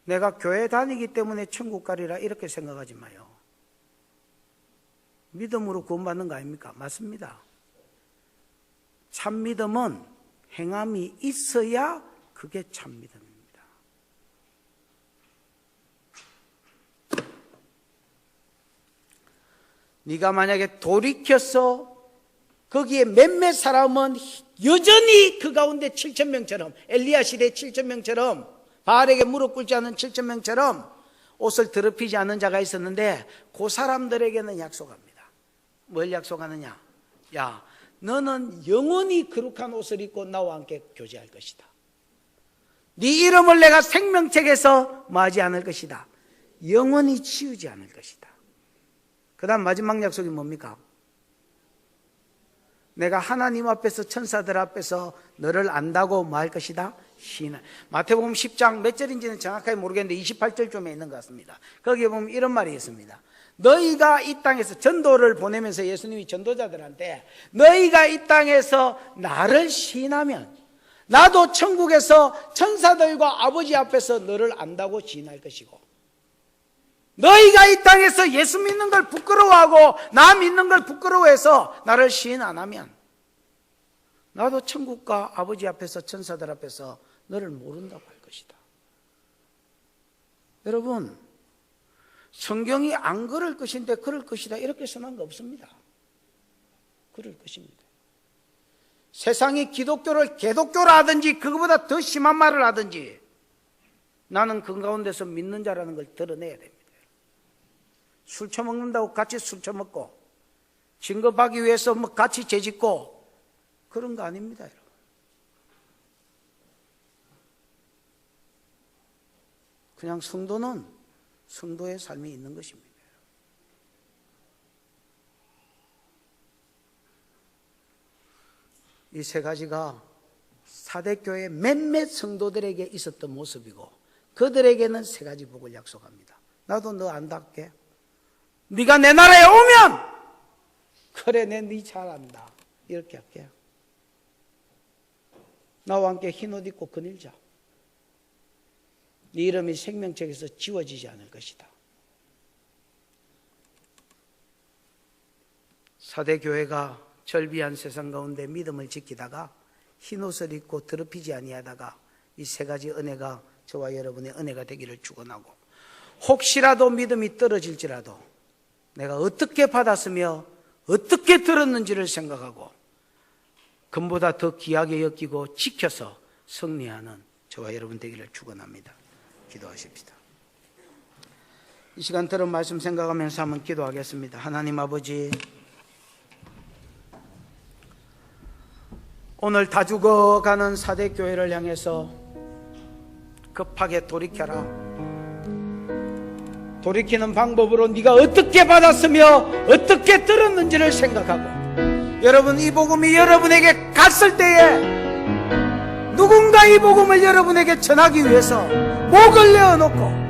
내가 교회 다니기 때문에 천국 가리라 이렇게 생각하지 마요. 믿음으로 구원받는 거 아닙니까? 맞습니다. 참 믿음은 행함이 있어야 그게 참 믿음입니다. 네가 만약에 돌이켜서 거기에 몇몇 사람은 여전히 그 가운데 7,000명처럼 엘리야 시대 7,000명처럼 바알에게 무릎 꿇지 않은 7,000명처럼 옷을 더럽히지 않은 자가 있었는데 그 사람들에게는 약속합니다. 뭘 약속하느냐? 야, 너는 영원히 거룩한 옷을 입고 나와 함께 교제할 것이다. 네 이름을 내가 생명책에서 뭐하지 않을 것이다. 영원히 지우지 않을 것이다. 그 다음 마지막 약속이 뭡니까? 내가 하나님 앞에서 천사들 앞에서 너를 안다고 뭐 할 것이다? 시인할. 마태복음 10장 몇 절인지는 정확하게 모르겠는데 28절쯤에 있는 것 같습니다. 거기에 보면 이런 말이 있습니다. 너희가 이 땅에서 전도를 보내면서 예수님이 전도자들한테 너희가 이 땅에서 나를 시인하면 나도 천국에서 천사들과 아버지 앞에서 너를 안다고 시인할 것이고 너희가 이 땅에서 예수 믿는 걸 부끄러워하고 나 믿는 걸 부끄러워해서 나를 시인 안 하면 나도 천국과 아버지 앞에서 천사들 앞에서 너를 모른다고 할 것이다. 여러분, 성경이 안 그럴 것인데 그럴 것이다 이렇게 선언한 거 없습니다. 그럴 것입니다. 세상이 기독교를 개독교라 하든지 그거보다 더 심한 말을 하든지 나는 그 가운데서 믿는 자라는 걸 드러내야 됩니다. 술 처먹는다고 같이 술 처먹고 진급하기 위해서 뭐 같이 죄짓고 그런 거 아닙니다, 여러분. 그냥 성도는 성도의 삶이 있는 것입니다. 이 세 가지가 사대교회 몇몇 성도들에게 있었던 모습이고 그들에게는 세 가지 복을 약속합니다. 나도 너 안다 할게. 네가 내 나라에 오면 그래 내 네 잘 안다 이렇게 할게. 나와 함께 흰옷 입고 거닐자. 네 이름이 생명책에서 지워지지 않을 것이다. 사대교회가 절비한 세상 가운데 믿음을 지키다가 흰옷을 입고 더럽히지 아니하다가 이 세 가지 은혜가 저와 여러분의 은혜가 되기를 축원하고 혹시라도 믿음이 떨어질지라도 내가 어떻게 받았으며 어떻게 들었는지를 생각하고 금보다 더 귀하게 여기고 지켜서 승리하는 저와 여러분 되기를 축원합니다. 기도하십시다. 이 시간 들은 말씀 생각하면서 한번 기도하겠습니다. 하나님 아버지, 오늘 다 죽어가는 사대교회를 향해서 급하게 돌이켜라. 돌이키는 방법으로 네가 어떻게 받았으며 어떻게 들었는지를 생각하고 여러분 이 복음이 여러분에게 갔을 때에 누군가 이 복음을 여러분에게 전하기 위해서 목을 내어놓고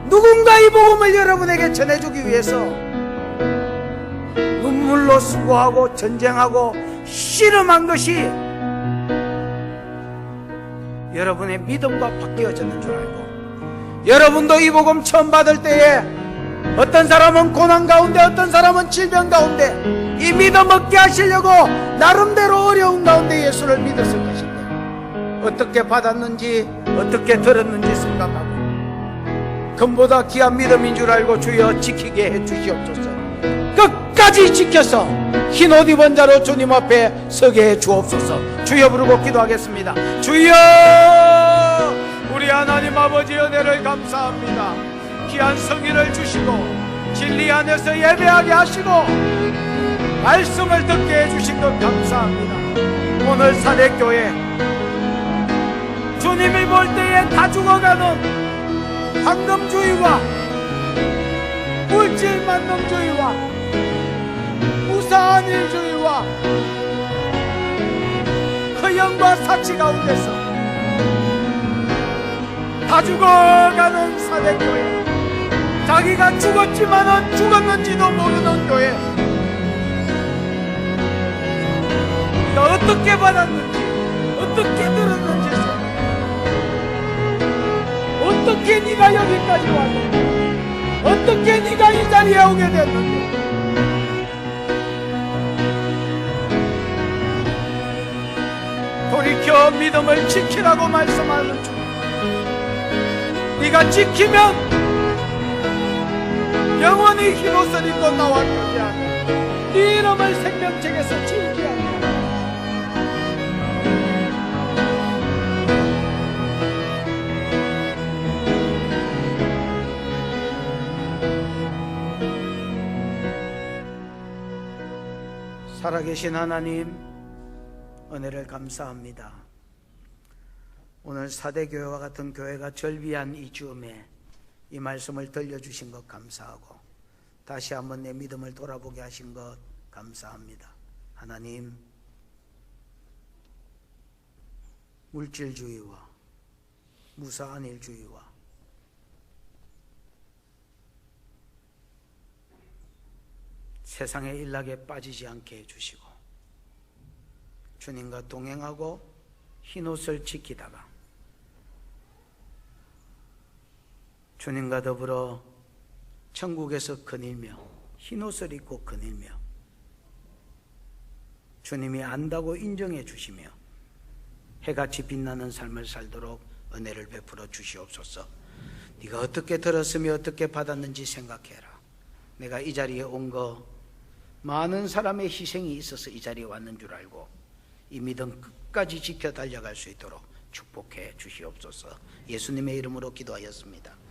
누군가 이 복음을 여러분에게 전해주기 위해서 눈물로 수고하고 전쟁하고 씨름한 것이 여러분의 믿음과 바뀌어졌는 줄 알고 여러분도 이 복음 처음 받을 때에 어떤 사람은 고난 가운데 어떤 사람은 질병 가운데 이 믿음 얻게 하시려고 나름대로 어려운 가운데 예수를 믿었을 것인데 어떻게 받았는지 어떻게 들었는지 생각하고 금보다 귀한 믿음인 줄 알고 주여 지키게 해 주시옵소서. 끝까지 지켜서 흰옷 입은 자로 주님 앞에 서게 해 주옵소서. 주여 부르고 기도하겠습니다. 주여, 우리 하나님 아버지 은혜를 감사합니다. 귀한 성의를 주시고 진리 안에서 예배하게 하시고 말씀을 듣게 해주신 것 감사합니다. 오늘 사대교회 주님이 볼 때에 다 죽어가는 황금주의와 물질만능주의와 무사한 일주의와 허영과 사치 가운데서 다 죽어가는 사대교회, 자기가 죽었지만은 죽었는지도 모르는 교회, 네가 어떻게 받았는지, 어떻게 들었는지, 어떻게 네가 여기까지 왔는지, 어떻게 네가 이 자리에 오게 됐는지, 돌이켜 믿음을 지키라고 말씀하는 주, 네가 지키면 영원히 흰옷을 입고 나와 교제하며 네 이름을 생명책에서 지우게 하리라. 살아계신 하나님, 은혜를 감사합니다. 오늘 사대교회와 같은 교회가 절비한 이 즈음에 이 말씀을 들려주신 것 감사하고 다시 한번 내 믿음을 돌아보게 하신 것 감사합니다. 하나님, 물질주의와 무사한 일주의와 세상의 일락에 빠지지 않게 해주시고 주님과 동행하고 흰옷을 지키다가 주님과 더불어 천국에서 거닐며 흰옷을 입고 거닐며 주님이 안다고 인정해 주시며 해같이 빛나는 삶을 살도록 은혜를 베풀어 주시옵소서. 네가 어떻게 들었으며 어떻게 받았는지 생각해라. 내가 이 자리에 온 거 많은 사람의 희생이 있어서 이 자리에 왔는 줄 알고 이 믿음 끝까지 지켜 달려갈 수 있도록 축복해 주시옵소서. 예수님의 이름으로 기도하였습니다.